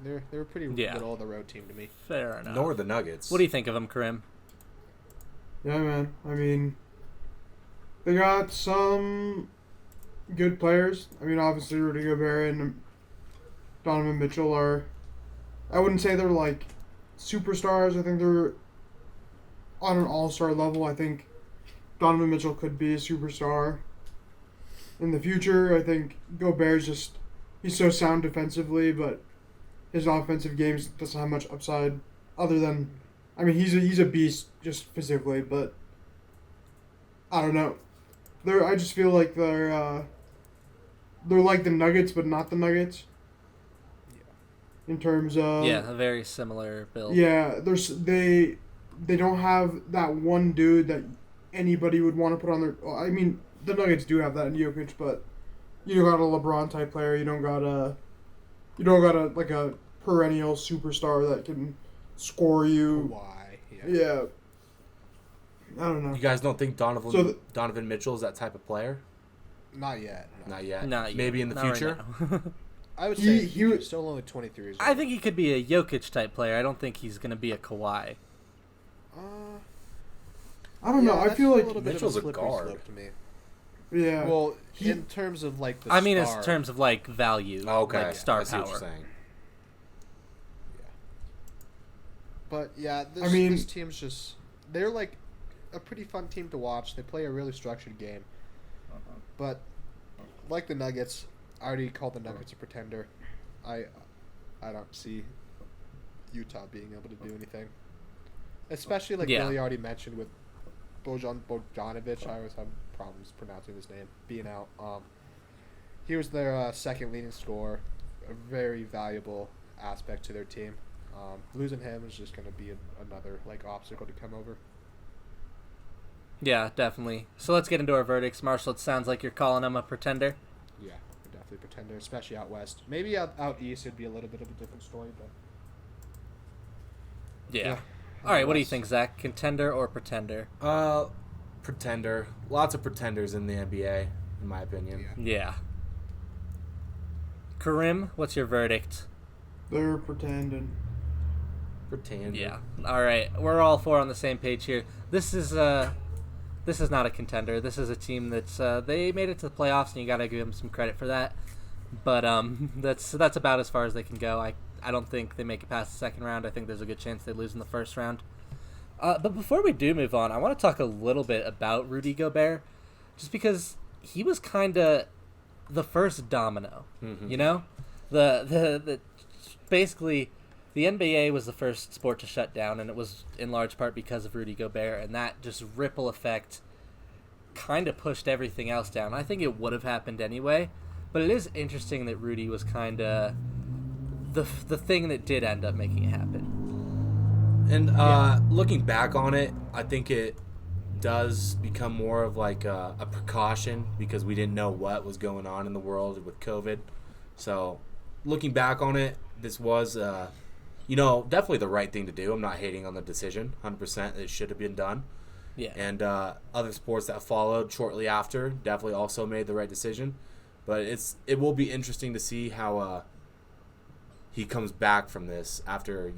[SPEAKER 2] they're a pretty
[SPEAKER 1] Yeah.
[SPEAKER 2] middle of the road team to me.
[SPEAKER 1] Fair enough.
[SPEAKER 3] Nor the Nuggets.
[SPEAKER 1] What do you think of him, Karim?
[SPEAKER 4] Yeah, man. I mean, they got some good players. I mean, obviously Rudy Gobert and Donovan Mitchell are. I wouldn't say they're like superstars. I think they're on an all-star level. I think Donovan Mitchell could be a superstar in the future. I think Gobert's just he's so sound defensively, but his offensive games doesn't have much upside other than, I mean, he's a beast just physically, but I don't know. I just feel like they're like the Nuggets, but not the Nuggets. In terms of
[SPEAKER 1] a very similar build.
[SPEAKER 4] Yeah, they don't have that one dude that anybody would want to put on their. I mean, the Nuggets do have that in Jokic, but you don't got a LeBron type player. You don't got a like a perennial superstar that can score you.
[SPEAKER 2] Why?
[SPEAKER 4] Yeah. I don't know.
[SPEAKER 3] You guys don't think Donovan Mitchell is that type of player?
[SPEAKER 2] Not yet. No.
[SPEAKER 3] Not yet.
[SPEAKER 1] Not yet.
[SPEAKER 3] Maybe in the
[SPEAKER 1] Not right
[SPEAKER 3] future.
[SPEAKER 1] now.
[SPEAKER 2] I would say he's still only 23 years old.
[SPEAKER 1] I think he could be a Jokic type player. I don't think he's going to be a Kawhi.
[SPEAKER 4] I don't know. I feel like
[SPEAKER 3] Mitchell's a
[SPEAKER 2] slippery
[SPEAKER 3] guard.
[SPEAKER 2] slope to me.
[SPEAKER 4] Yeah.
[SPEAKER 2] Well, in terms of like the
[SPEAKER 1] I mean,
[SPEAKER 2] star,
[SPEAKER 1] in terms of like value,
[SPEAKER 3] Okay.
[SPEAKER 1] like star
[SPEAKER 3] I see what
[SPEAKER 1] power.
[SPEAKER 3] you're saying.
[SPEAKER 2] But yeah, this team's just they're like a pretty fun team to watch. They play a really structured game. But like the Nuggets, I already called the Nuggets a pretender. I don't see Utah being able to do anything. Especially like Billy already mentioned with Bojan Bogdanovic. I always have problems pronouncing his name. Being out. He was their second leading scorer. A very valuable aspect to their team. Losing him is just going to be another like obstacle to come over.
[SPEAKER 1] Yeah, definitely. So let's get into our verdicts. Marshall, it sounds like you're calling him a pretender.
[SPEAKER 2] Yeah, definitely a pretender, especially out west. Maybe out east it'd be a little bit of a different story, but
[SPEAKER 1] Yeah. All right, what do you think, Zach? Contender or pretender?
[SPEAKER 3] Pretender. Lots of pretenders in the NBA, in my opinion.
[SPEAKER 1] Yeah. Karim, what's your verdict?
[SPEAKER 4] they're pretending.
[SPEAKER 3] Pretender.
[SPEAKER 1] Yeah. All right, we're all four on the same page here. This is not a contender. This is a team that's they made it to the playoffs, and you got to give them some credit for that. But that's about as far as they can go. I don't think they make it past the second round. I think there's a good chance they lose in the first round. But before we do move on, I want to talk a little bit about Rudy Gobert, just because he was kind of the first domino.
[SPEAKER 3] Mm-hmm.
[SPEAKER 1] You know, the basically the NBA was the first sport to shut down, and it was in large part because of Rudy Gobert, and that just ripple effect kind of pushed everything else down. I think it would have happened anyway, but it is interesting that Rudy was kind of the thing that did end up making it happen.
[SPEAKER 3] And looking back on it, I think it does become more of like a precaution because we didn't know what was going on in the world with COVID. So looking back on it, this was, definitely the right thing to do. I'm not hating on the decision. 100% it should have been done.
[SPEAKER 1] Yeah.
[SPEAKER 3] And other sports that followed shortly after definitely also made the right decision. But it will be interesting to see how he comes back from this after,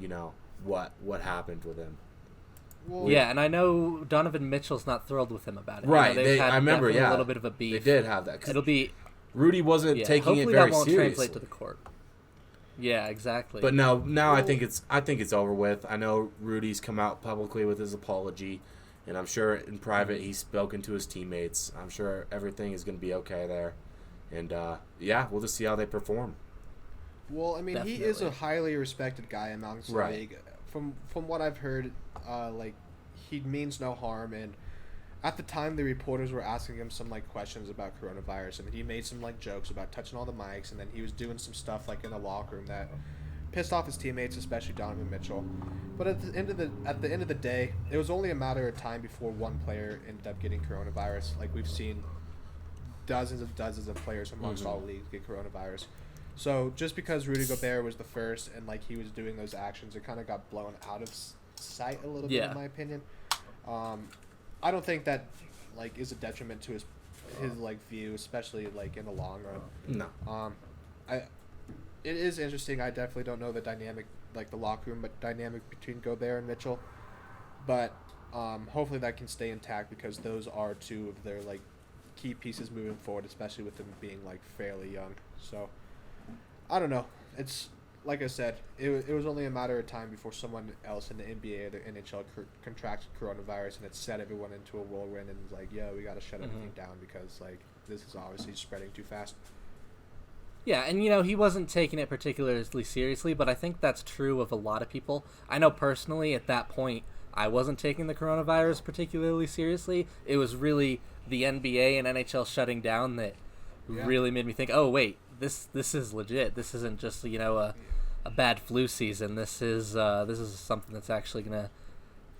[SPEAKER 3] what happened with him.
[SPEAKER 2] well,
[SPEAKER 1] Yeah, and I know Donovan Mitchell's not thrilled with him about it.
[SPEAKER 3] Right.
[SPEAKER 1] They've had
[SPEAKER 3] I remember,
[SPEAKER 1] definitely
[SPEAKER 3] yeah.
[SPEAKER 1] a little bit of a beef.
[SPEAKER 3] They did have that. 'Cause
[SPEAKER 1] It'll be
[SPEAKER 3] Rudy wasn't taking it
[SPEAKER 1] hopefully
[SPEAKER 3] very
[SPEAKER 1] that won't
[SPEAKER 3] seriously.
[SPEAKER 1] translate to the court. Yeah, exactly.
[SPEAKER 3] But now I think it's over with. I know Rudy's come out publicly with his apology, and I'm sure in private he's spoken to his teammates. I'm sure everything is going to be okay there, and we'll just see how they perform.
[SPEAKER 2] Well, I mean, he is a highly respected guy amongst the
[SPEAKER 3] Right.
[SPEAKER 2] league. From what I've heard, he means no harm. And at the time, the reporters were asking him some questions about coronavirus, and he made some jokes about touching all the mics, and then he was doing some stuff in the locker room that pissed off his teammates, especially Donovan Mitchell. But at the end of the day, it was only a matter of time before one player ended up getting coronavirus. Like we've seen dozens of players amongst all leagues get coronavirus. So just because Rudy Gobert was the first and he was doing those actions, it kind of got blown out of sight a little bit, in my opinion. I don't think that is a detriment to his view, especially in the long run.
[SPEAKER 3] No.
[SPEAKER 2] It is interesting. I definitely don't know the dynamic, the locker room, but dynamic between Gobert and Mitchell. But hopefully that can stay intact because those are two of their key pieces moving forward, especially with them being fairly young. So I don't know. it's like I said, it was only a matter of time before someone else in the NBA or the NHL contracted coronavirus, and it set everyone into a whirlwind and was like, yo, we got to shut everything down because like this is obviously spreading too fast.
[SPEAKER 1] Yeah, and he wasn't taking it particularly seriously, but I think that's true of a lot of people. I know personally at that point I wasn't taking the coronavirus particularly seriously. It was really the NBA and NHL shutting down that really made me think, oh wait, this is legit. This isn't just a bad flu season. This is something that's actually gonna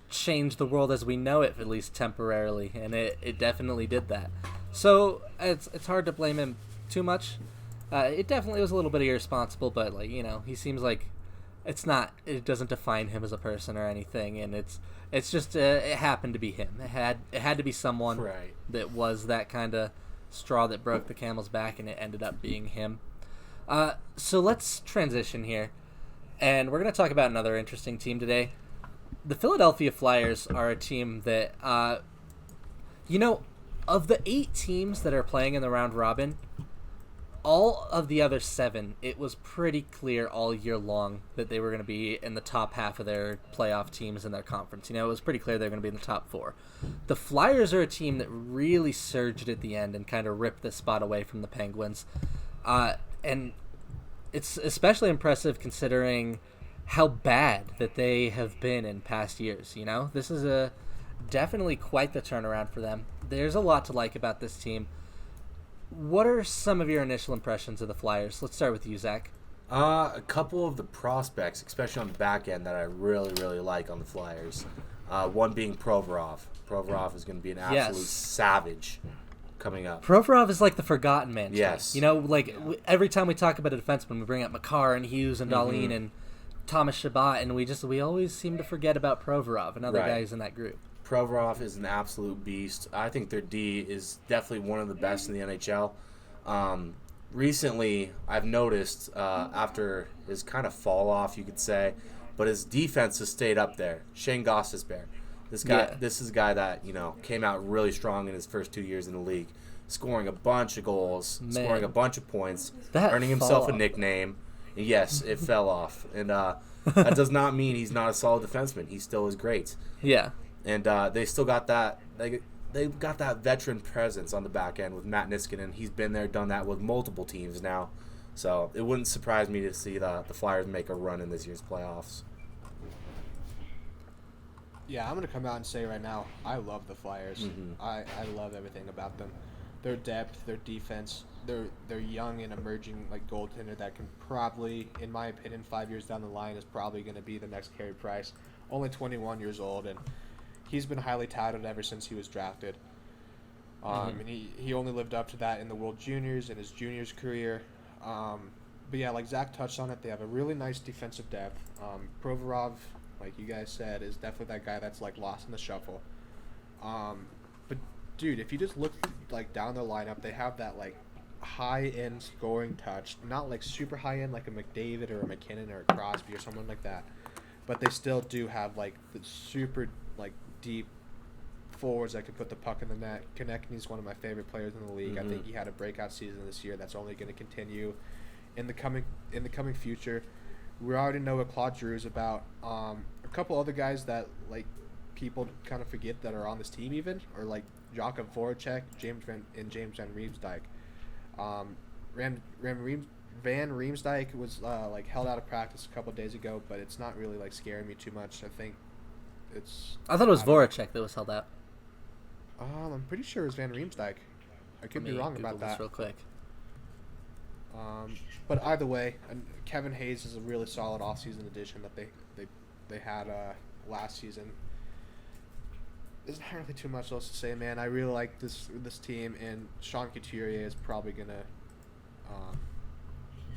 [SPEAKER 1] change the world as we know it, at least temporarily, and it definitely did that. So it's hard to blame him too much. It definitely was a little bit irresponsible, but he seems like it doesn't define him as a person or anything, and it's just it happened to be him. It had to be someone that was that kind of straw that broke the camel's back, and it ended up being him. So let's transition here, and we're going to talk about another interesting team today. The Philadelphia Flyers are a team that, of the 8 teams that are playing in the round robin, all of the other 7, it was pretty clear all year long that they were going to be in the top half of their playoff teams in their conference. It was pretty clear they were going to be in the top 4. The Flyers are a team that really surged at the end and kind of ripped this spot away from the Penguins. And it's especially impressive considering how bad that they have been in past years. This is definitely quite the turnaround for them. There's a lot to like about this team. What are some of your initial impressions of the Flyers? Let's start with you, Zach.
[SPEAKER 3] A couple of the prospects, especially on the back end, that I really, really like on the Flyers. One being Provorov. Provorov is going to be an absolute savage coming up.
[SPEAKER 1] Provorov is like the forgotten man.
[SPEAKER 3] Yes.
[SPEAKER 1] Every time we talk about a defenseman, we bring up Makar and Hughes and Dahlin and Thomas Chabot, and we always seem to forget about Provorov, another guy who's in that group.
[SPEAKER 3] Provorov is an absolute beast. I think their D is definitely one of the best in the NHL. Recently, I've noticed after his kind of fall off, you could say, but his defense has stayed up there. Shane Gostisbehere. This is a guy that came out really strong in his first 2 years in the league, scoring a bunch of goals, scoring a bunch of points, earning himself a nickname. Yes, it fell off, and that does not mean he's not a solid defenseman. He still is great.
[SPEAKER 1] Yeah.
[SPEAKER 3] And they still got that. They've got that veteran presence on the back end with Matt Niskanen. He's been there, done that with multiple teams now. So it wouldn't surprise me to see the Flyers make a run in this year's playoffs.
[SPEAKER 2] Yeah, I'm going to come out and say right now, I love the Flyers. I love everything about them. Their depth, their defense, their young and emerging goaltender that can probably, in my opinion, 5 years down the line is probably going to be the next Carey Price. Only 21 years old, and he's been highly touted ever since he was drafted. And he only lived up to that in the World Juniors and his juniors career. But yeah, like Zach touched on it, they have a really nice defensive depth. Provorov, like you guys said, is definitely that guy that's lost in the shuffle. But dude, if you just look down their lineup, they have that high end scoring touch, not super high end like a McDavid or a McKinnon or a Crosby or someone like that. But they still do have the super deep forwards that can put the puck in the net. Konechny's one of my favorite players in the league. I think he had a breakout season this year that's only going to continue in the coming future. We already know what Claude Giroux is about. A couple other guys that people kind of forget that are on this team even, or Jakub Voracek, James Van Riemsdyk. Van Riemsdyk was held out of practice a couple of days ago, but it's not really scaring me too much. I
[SPEAKER 1] thought it was Voracek that was held out.
[SPEAKER 2] I'm pretty sure it was Van Riemsdyk. I could be wrong about that.
[SPEAKER 1] Real quick.
[SPEAKER 2] But either way, Kevin Hayes is a really solid offseason addition that they had last season. There's not really too much else to say, man. I really like this team, and Sean Couturier is probably gonna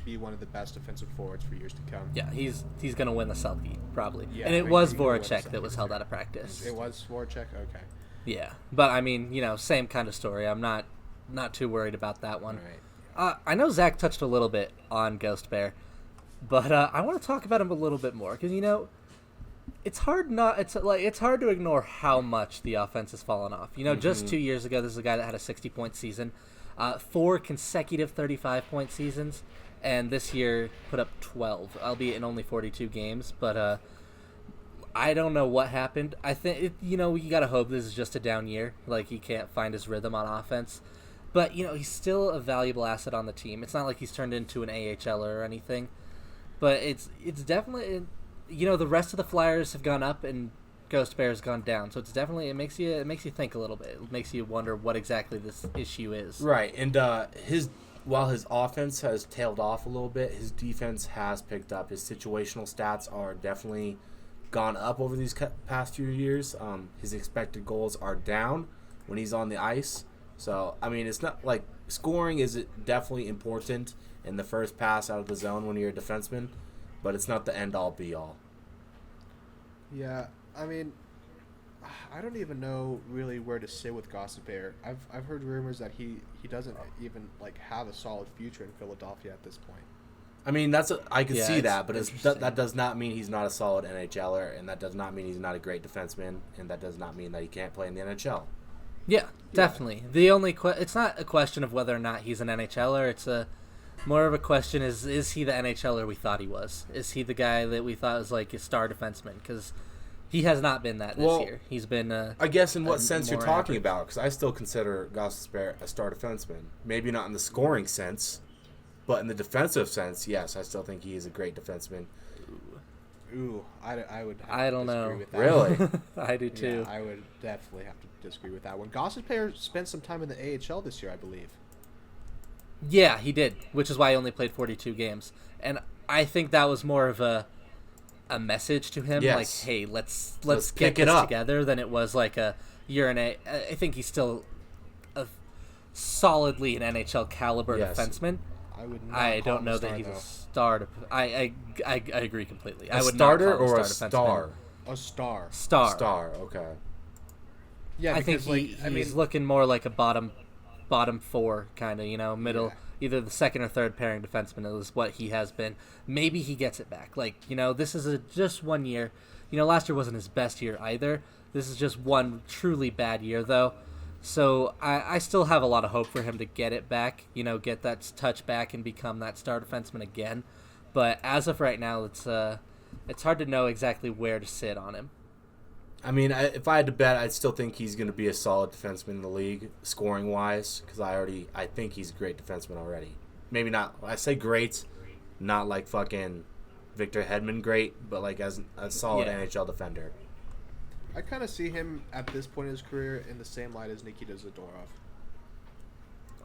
[SPEAKER 2] be one of the best defensive forwards for years to come.
[SPEAKER 1] Yeah, he's gonna win the Selke probably. Yeah, and it
[SPEAKER 2] he's
[SPEAKER 1] was Voracek that was held out of practice.
[SPEAKER 2] It was Voracek, okay.
[SPEAKER 1] Yeah, but I mean, same kind of story. I'm not too worried about that one.
[SPEAKER 3] Right.
[SPEAKER 1] I know Zach touched a little bit on Ghost Bear, but I want to talk about him a little bit more because it's hard to ignore how much the offense has fallen off. Just 2 years ago, this is a guy that had a 60-point season, 4 consecutive 35-point seasons, and this year put up 12, albeit in only 42 games. But I don't know what happened. I think you gotta hope this is just a down year. Like, he can't find his rhythm on offense. But he's still a valuable asset on the team. It's not like he's turned into an AHLer or anything. But it's definitely, the rest of the Flyers have gone up and Ghost Bear's gone down. So it's definitely, it makes you think a little bit. It makes you wonder what exactly this issue is.
[SPEAKER 3] Right, and while his offense has tailed off a little bit, his defense has picked up. His situational stats are definitely gone up over these past few years. His expected goals are down when he's on the ice. So, I mean, it's not like scoring is definitely important in the first pass out of the zone when you're a defenseman, but it's not the end-all, be-all.
[SPEAKER 2] Yeah, I mean, I don't even know really where to sit with Gossip Bear. I've heard rumors that he doesn't even have a solid future in Philadelphia at this point.
[SPEAKER 3] I mean, I can see that, but
[SPEAKER 1] interesting.
[SPEAKER 3] that does not mean he's not a solid NHLer, and that does not mean he's not a great defenseman, and that does not mean that he can't play in the NHL.
[SPEAKER 1] Yeah, definitely. The only it's not a question of whether or not he's an NHLer. It's more of a question is he the NHLer we thought he was? Is he the guy that we thought was like a star defenseman? Because he has not been that this year. He's been.
[SPEAKER 3] I guess in what sense you're talking
[SPEAKER 1] average.
[SPEAKER 3] about? Because I still consider Gostisbehere a star defenseman. Maybe not in the scoring sense, but in the defensive sense, yes, I still think he is a great defenseman.
[SPEAKER 2] Ooh, I would.
[SPEAKER 1] I don't know.
[SPEAKER 2] With that.
[SPEAKER 3] Really?
[SPEAKER 1] I do too.
[SPEAKER 2] Yeah, I would definitely have to disagree with that one. Gossip Bear spent some time in the AHL this year, I believe.
[SPEAKER 1] Yeah, he did, which is why he only played 42 games. And I think that was more of a message to him,
[SPEAKER 3] Yes.
[SPEAKER 1] like, hey, let's
[SPEAKER 3] pick
[SPEAKER 1] get
[SPEAKER 3] it
[SPEAKER 1] this
[SPEAKER 3] up.
[SPEAKER 1] together, than it was like a year and I think he's still a solidly an NHL caliber
[SPEAKER 3] Yes.
[SPEAKER 1] defenseman.
[SPEAKER 2] I would. Not
[SPEAKER 1] I
[SPEAKER 2] call
[SPEAKER 1] don't
[SPEAKER 2] him
[SPEAKER 1] know
[SPEAKER 2] a
[SPEAKER 1] that
[SPEAKER 2] star,
[SPEAKER 1] he's
[SPEAKER 2] though.
[SPEAKER 1] a star. I agree completely. I
[SPEAKER 3] A
[SPEAKER 1] would
[SPEAKER 3] starter
[SPEAKER 1] not call him
[SPEAKER 3] or a
[SPEAKER 1] defenseman.
[SPEAKER 3] star?
[SPEAKER 2] A star.
[SPEAKER 1] Star.
[SPEAKER 3] Okay.
[SPEAKER 2] Yeah,
[SPEAKER 1] I think
[SPEAKER 2] because,
[SPEAKER 1] he's looking more like a bottom four kind of, middle,
[SPEAKER 2] Yeah.
[SPEAKER 1] either the second or third pairing defenseman is what he has been. Maybe he gets it back. Like, this is just 1 year. Last year wasn't his best year either. This is just one truly bad year, though. So I still have a lot of hope for him to get it back, get that touch back and become that star defenseman again. But as of right now, it's hard to know exactly where to sit on him.
[SPEAKER 3] I mean, if I had to bet, I'd still think he's going to be a solid defenseman in the league, scoring-wise, because I think he's a great defenseman already. Maybe not, I say great, not like fucking Victor Hedman great, but like as a solid NHL defender.
[SPEAKER 2] I kind of see him at this point in his career in the same light as Nikita Zadorov.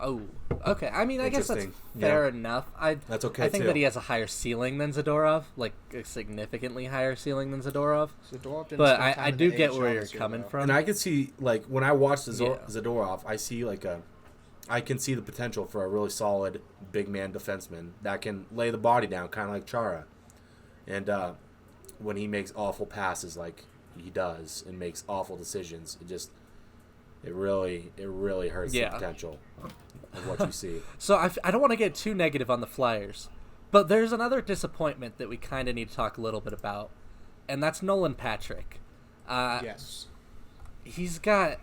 [SPEAKER 1] Oh, okay. I mean, I guess that's
[SPEAKER 3] Interesting.
[SPEAKER 1] fair
[SPEAKER 3] Yeah.
[SPEAKER 1] enough.
[SPEAKER 3] That's okay,
[SPEAKER 1] I think
[SPEAKER 3] too.
[SPEAKER 1] that he has a higher ceiling than Zadorov, like a significantly higher ceiling than Zadorov.
[SPEAKER 2] Zadorov didn't
[SPEAKER 1] But
[SPEAKER 2] spend time
[SPEAKER 1] I
[SPEAKER 2] in
[SPEAKER 1] do
[SPEAKER 2] the
[SPEAKER 1] get
[SPEAKER 2] AHL
[SPEAKER 1] where you're
[SPEAKER 2] this year,
[SPEAKER 1] coming
[SPEAKER 2] though.
[SPEAKER 1] from.
[SPEAKER 3] And I could see, like, when I watch
[SPEAKER 1] Yeah.
[SPEAKER 3] Zadorov, I see, I can see the potential for a really solid big man defenseman that can lay the body down, kind of like Chara. And when he makes awful passes like he does and makes awful decisions, it really hurts the potential of what you see.
[SPEAKER 1] So I don't want to get too negative on the Flyers, but there's another disappointment that we kind of need to talk a little bit about, and that's Nolan Patrick.
[SPEAKER 2] Yes.
[SPEAKER 1] He's got,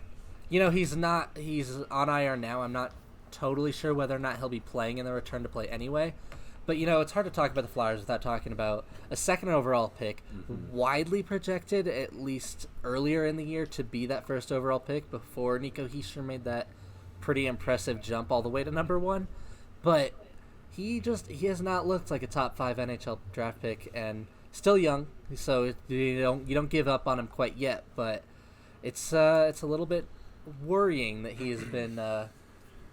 [SPEAKER 1] he's on IR now. I'm not totally sure whether or not he'll be playing in the return to play anyway. But, it's hard to talk about the Flyers without talking about a second overall pick, widely projected, at least earlier in the year, to be that first overall pick before Nico Hischier made that pretty impressive jump all the way to number 1. But he has not looked like a top 5 NHL draft pick, and still young, so you don't give up on him quite yet. But it's a little bit worrying that he has been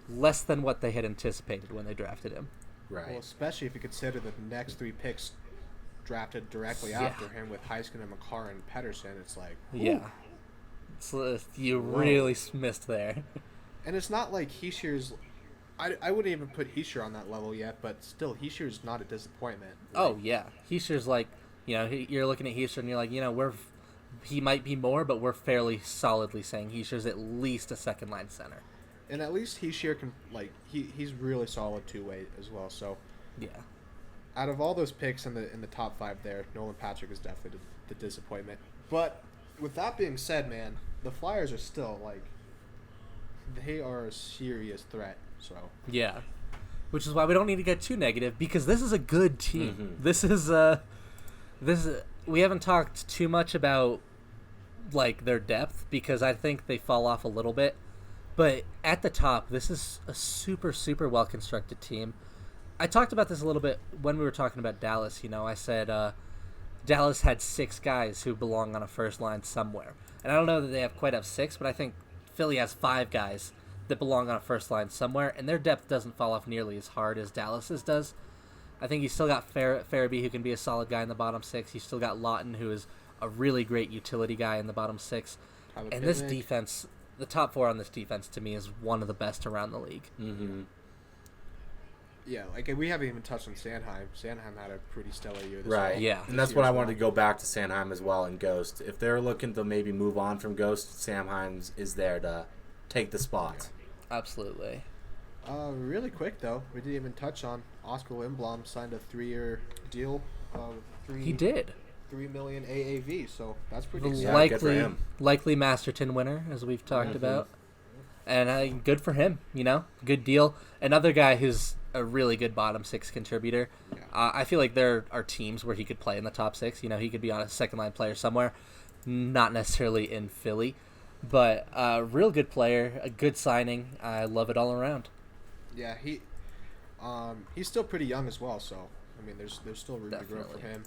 [SPEAKER 1] less than what they had anticipated when they drafted him.
[SPEAKER 3] Right.
[SPEAKER 2] Well, especially if you consider the next 3 picks drafted directly after him with Heiskanen, Makar, and Pettersson, it's like...
[SPEAKER 1] Yeah. You really missed there.
[SPEAKER 2] And it's not like Hischier's... I wouldn't even put Hischier on that level yet, but still, Hischier's not a disappointment.
[SPEAKER 1] Oh, yeah. Hischier's like, you're looking at Hischier and you're like, he might be more, but we're fairly solidly saying Hischier's at least a second-line center.
[SPEAKER 2] And at least Hischier can, he's really solid two-way as well, so...
[SPEAKER 1] Yeah.
[SPEAKER 2] Out of all those picks in the top 5 there, Nolan Patrick is definitely the disappointment. But with that being said, man, the Flyers are still, they are a serious threat, so...
[SPEAKER 1] Yeah. which is why we don't need to get too negative because this is a good team. We haven't talked too much about like their depth because I think they fall off a little bit. But at the top, this is a super, super well-constructed team. I talked about this a little bit when we were talking about Dallas. I said Dallas had 6 guys who belong on a first line somewhere. And I don't know that they quite have 6, but I think Philly has 5 guys that belong on a first line somewhere, and their depth doesn't fall off nearly as hard as Dallas's does. I think you still got Farabee, who can be a solid guy in the bottom 6. You still got Lawton, who is a really great utility guy in the bottom 6. And this defense, the top 4 on this defense, to me, is one of the best around the league.
[SPEAKER 3] Mm-hmm.
[SPEAKER 2] Yeah, like we haven't even touched on Sanheim. Sanheim had a pretty stellar year this
[SPEAKER 3] Right.
[SPEAKER 2] year.
[SPEAKER 1] Yeah.
[SPEAKER 3] And that's what I wanted to go back to Sanheim as well and Ghost. If they're looking to maybe move on from Ghost, Sanheim is there to take the spot.
[SPEAKER 1] Absolutely.
[SPEAKER 2] Really quick though, we didn't even touch on Oscar Lindblom signed a 3-year deal of
[SPEAKER 1] He did.
[SPEAKER 2] $3 million AAV, so that's pretty
[SPEAKER 1] The
[SPEAKER 2] exciting.
[SPEAKER 3] good for him.
[SPEAKER 1] likely Masterton winner, as we've talked about. And good for him, Good deal. Another guy who's a really good bottom 6 contributor.
[SPEAKER 2] Yeah.
[SPEAKER 1] I feel like there are teams where he could play in the top 6. He could be on a second-line player somewhere, not necessarily in Philly. But a real good player, a good signing. I love it all around.
[SPEAKER 2] Yeah, he's still pretty young as well, so I mean, there's still room to grow for
[SPEAKER 1] Definitely.
[SPEAKER 2] him.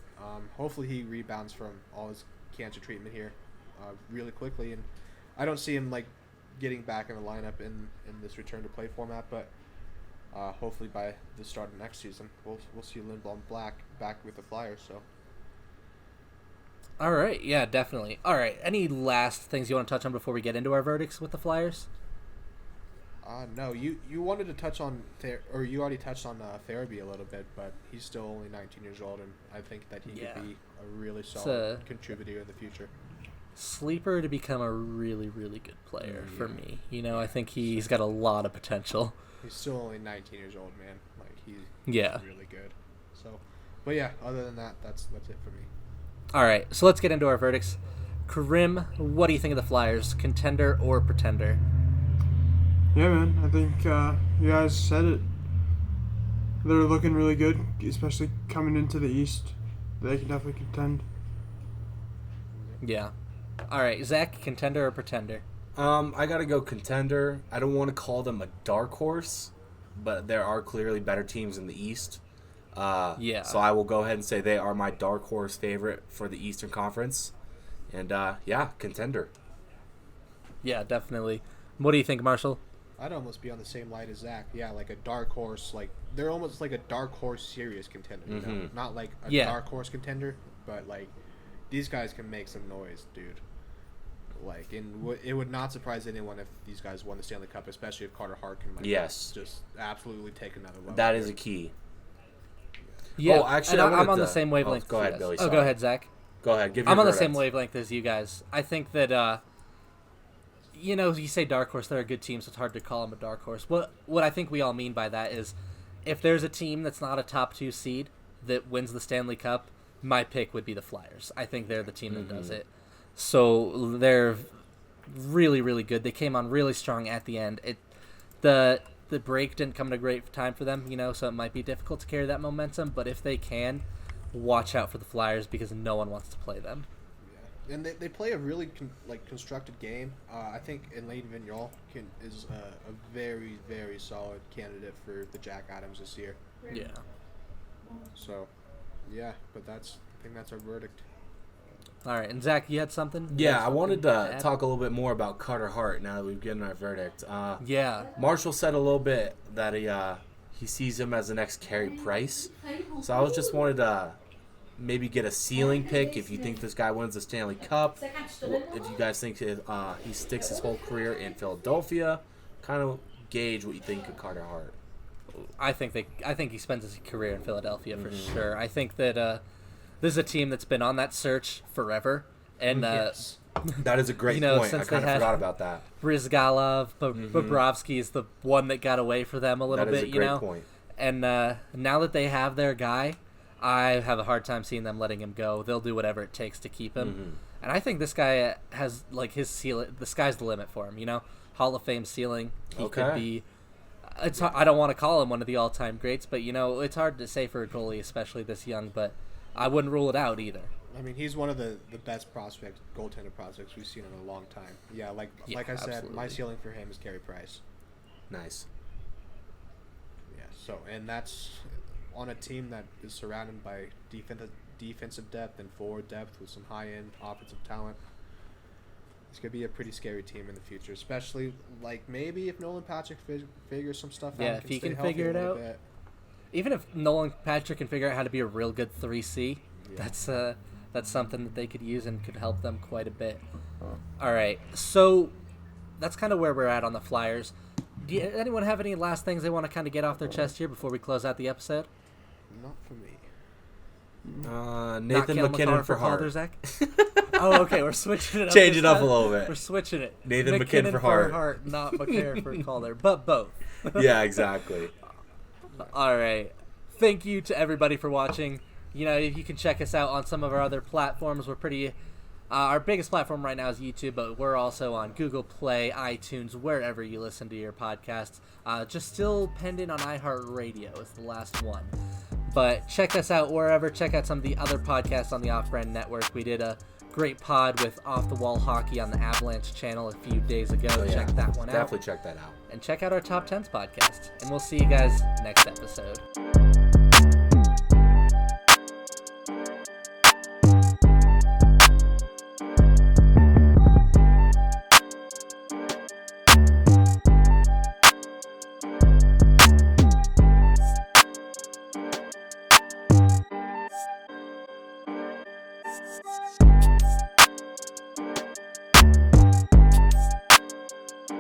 [SPEAKER 2] Hopefully he rebounds from all his cancer treatment here really quickly, and I don't see him like getting back in the lineup in this return to play format, but hopefully by the start of next season we'll see Lindblom back with the Flyers. So.
[SPEAKER 1] All right, yeah, definitely. All right, any last things you want to touch on before we get into our verdicts with the Flyers?
[SPEAKER 2] No, you wanted to touch on or you already touched on Farabee a little bit, but he's still only 19 years old, and I think that he could be a really solid contributor in the future.
[SPEAKER 1] Sleeper to become a really, really good player for me. I think he's got a lot of potential.
[SPEAKER 2] He's still only 19 years old, man. Like he's really good. So, but yeah, other than that, that's it for me.
[SPEAKER 1] All right, so let's get into our verdicts. Karim, what do you think of the Flyers? Contender or pretender?
[SPEAKER 4] Yeah, man. I think you guys said it. They're looking really good, especially coming into the East. They can definitely contend.
[SPEAKER 1] Yeah. All right, Zach, contender or pretender?
[SPEAKER 3] I gotta go contender. I don't want to call them a dark horse, but there are clearly better teams in the East. So I will go ahead and say they are my dark horse favorite for the Eastern Conference. And, contender.
[SPEAKER 1] Yeah, definitely. What do you think, Marshall?
[SPEAKER 2] I'd almost be on the same line as Zach. Yeah, like a dark horse. Like they're almost like a dark horse serious contender. You know? Not like a dark horse contender, but like these guys can make some noise, dude. Like, and it would not surprise anyone if these guys won the Stanley Cup, especially if Carter Hart can just absolutely take another level.
[SPEAKER 3] That is a key.
[SPEAKER 1] Yeah,
[SPEAKER 3] oh, actually,
[SPEAKER 1] I'm on the same wavelength.
[SPEAKER 3] Go ahead, Billy.
[SPEAKER 1] Oh, go ahead, Zach.
[SPEAKER 3] Go ahead. Give your
[SPEAKER 1] I'm on the
[SPEAKER 3] verdict.
[SPEAKER 1] same wavelength as you guys. I think that, you say dark horse, they're a good team, so it's hard to call them a dark horse. What I think we all mean by that is if there's a team that's not a top 2 seed that wins the Stanley Cup, my pick would be the Flyers. I think they're the team that does it. So they're really, really good. They came on really strong at the end. The break didn't come at a great time for them, so it might be difficult to carry that momentum. But if they can, watch out for the Flyers because no one wants to play them.
[SPEAKER 2] Yeah, and they play a really constructed game. I think Elaine Vigneault is a very, very solid candidate for the Jack Adams this year.
[SPEAKER 1] Yeah.
[SPEAKER 2] So, yeah, but I think that's our verdict.
[SPEAKER 1] All right, and Zach, you had something?
[SPEAKER 3] Yeah, I wanted to talk a little bit more about Carter Hart now that we've given our verdict. Marshall said a little bit that he sees him as the next Carey Price. So I just wanted to maybe get a ceiling pick if you think this guy wins the Stanley Cup. If you guys think he sticks his whole career in Philadelphia, kind of gauge what you think of Carter Hart.
[SPEAKER 1] I think he spends his career in Philadelphia for sure. I think that this is a team that's been on that search forever, and
[SPEAKER 3] that is a great point. I kind of forgot about that.
[SPEAKER 1] Brizgalov, Bobrovsky is the one that got away for them a little bit.
[SPEAKER 3] That is a great point.
[SPEAKER 1] And now that they have their guy, I have a hard time seeing them letting him go. They'll do whatever it takes to keep him. And I think this guy has his ceiling. The sky's the limit for him. Hall of Fame ceiling. He could be I don't want to call him one of the all-time greats, but it's hard to say for a goalie, especially this young. But I wouldn't rule it out either.
[SPEAKER 2] I mean, he's one of the best goaltender prospects we've seen in a long time. Yeah, like I said,
[SPEAKER 3] absolutely.
[SPEAKER 2] my ceiling for him is Carey Price.
[SPEAKER 3] Nice.
[SPEAKER 2] Yeah. So, and that's on a team that is surrounded by defensive depth and forward depth with some high-end offensive talent. It's going to be a pretty scary team in the future, especially, like, maybe if Nolan Patrick figures some stuff out.
[SPEAKER 1] Yeah, if he can figure it out. Even if Nolan Patrick can figure out how to be a real good 3C, that's something that they could use and could help them quite a bit. All right, so that's kind of where we're at on the Flyers. Anyone have any last things they want to kind of get off their chest here before we close out the episode?
[SPEAKER 2] Not for me.
[SPEAKER 3] Nathan McKinnon for Hart.
[SPEAKER 1] Zach? Oh, okay, we're switching it up.
[SPEAKER 3] Change it up a little bit.
[SPEAKER 1] We're switching it.
[SPEAKER 3] Nathan McKinnon for Hart.
[SPEAKER 1] Not McCarr for Calder, but both.
[SPEAKER 3] Yeah, exactly.
[SPEAKER 1] All right. Thank you to everybody for watching. You can check us out on some of our other platforms. We're pretty... our biggest platform right now is YouTube, but we're also on Google Play, iTunes, wherever you listen to your podcasts. Just still pending on iHeartRadio is the last one. But check us out wherever. Check out some of the other podcasts on the Off-Brand Network. We did a great pod with Off the Wall Hockey on the Avalanche channel a few days ago.
[SPEAKER 3] Oh, yeah.
[SPEAKER 1] Check that one out.
[SPEAKER 3] Definitely check that out.
[SPEAKER 1] And check out our Top 10s podcast. And we'll see you guys next episode.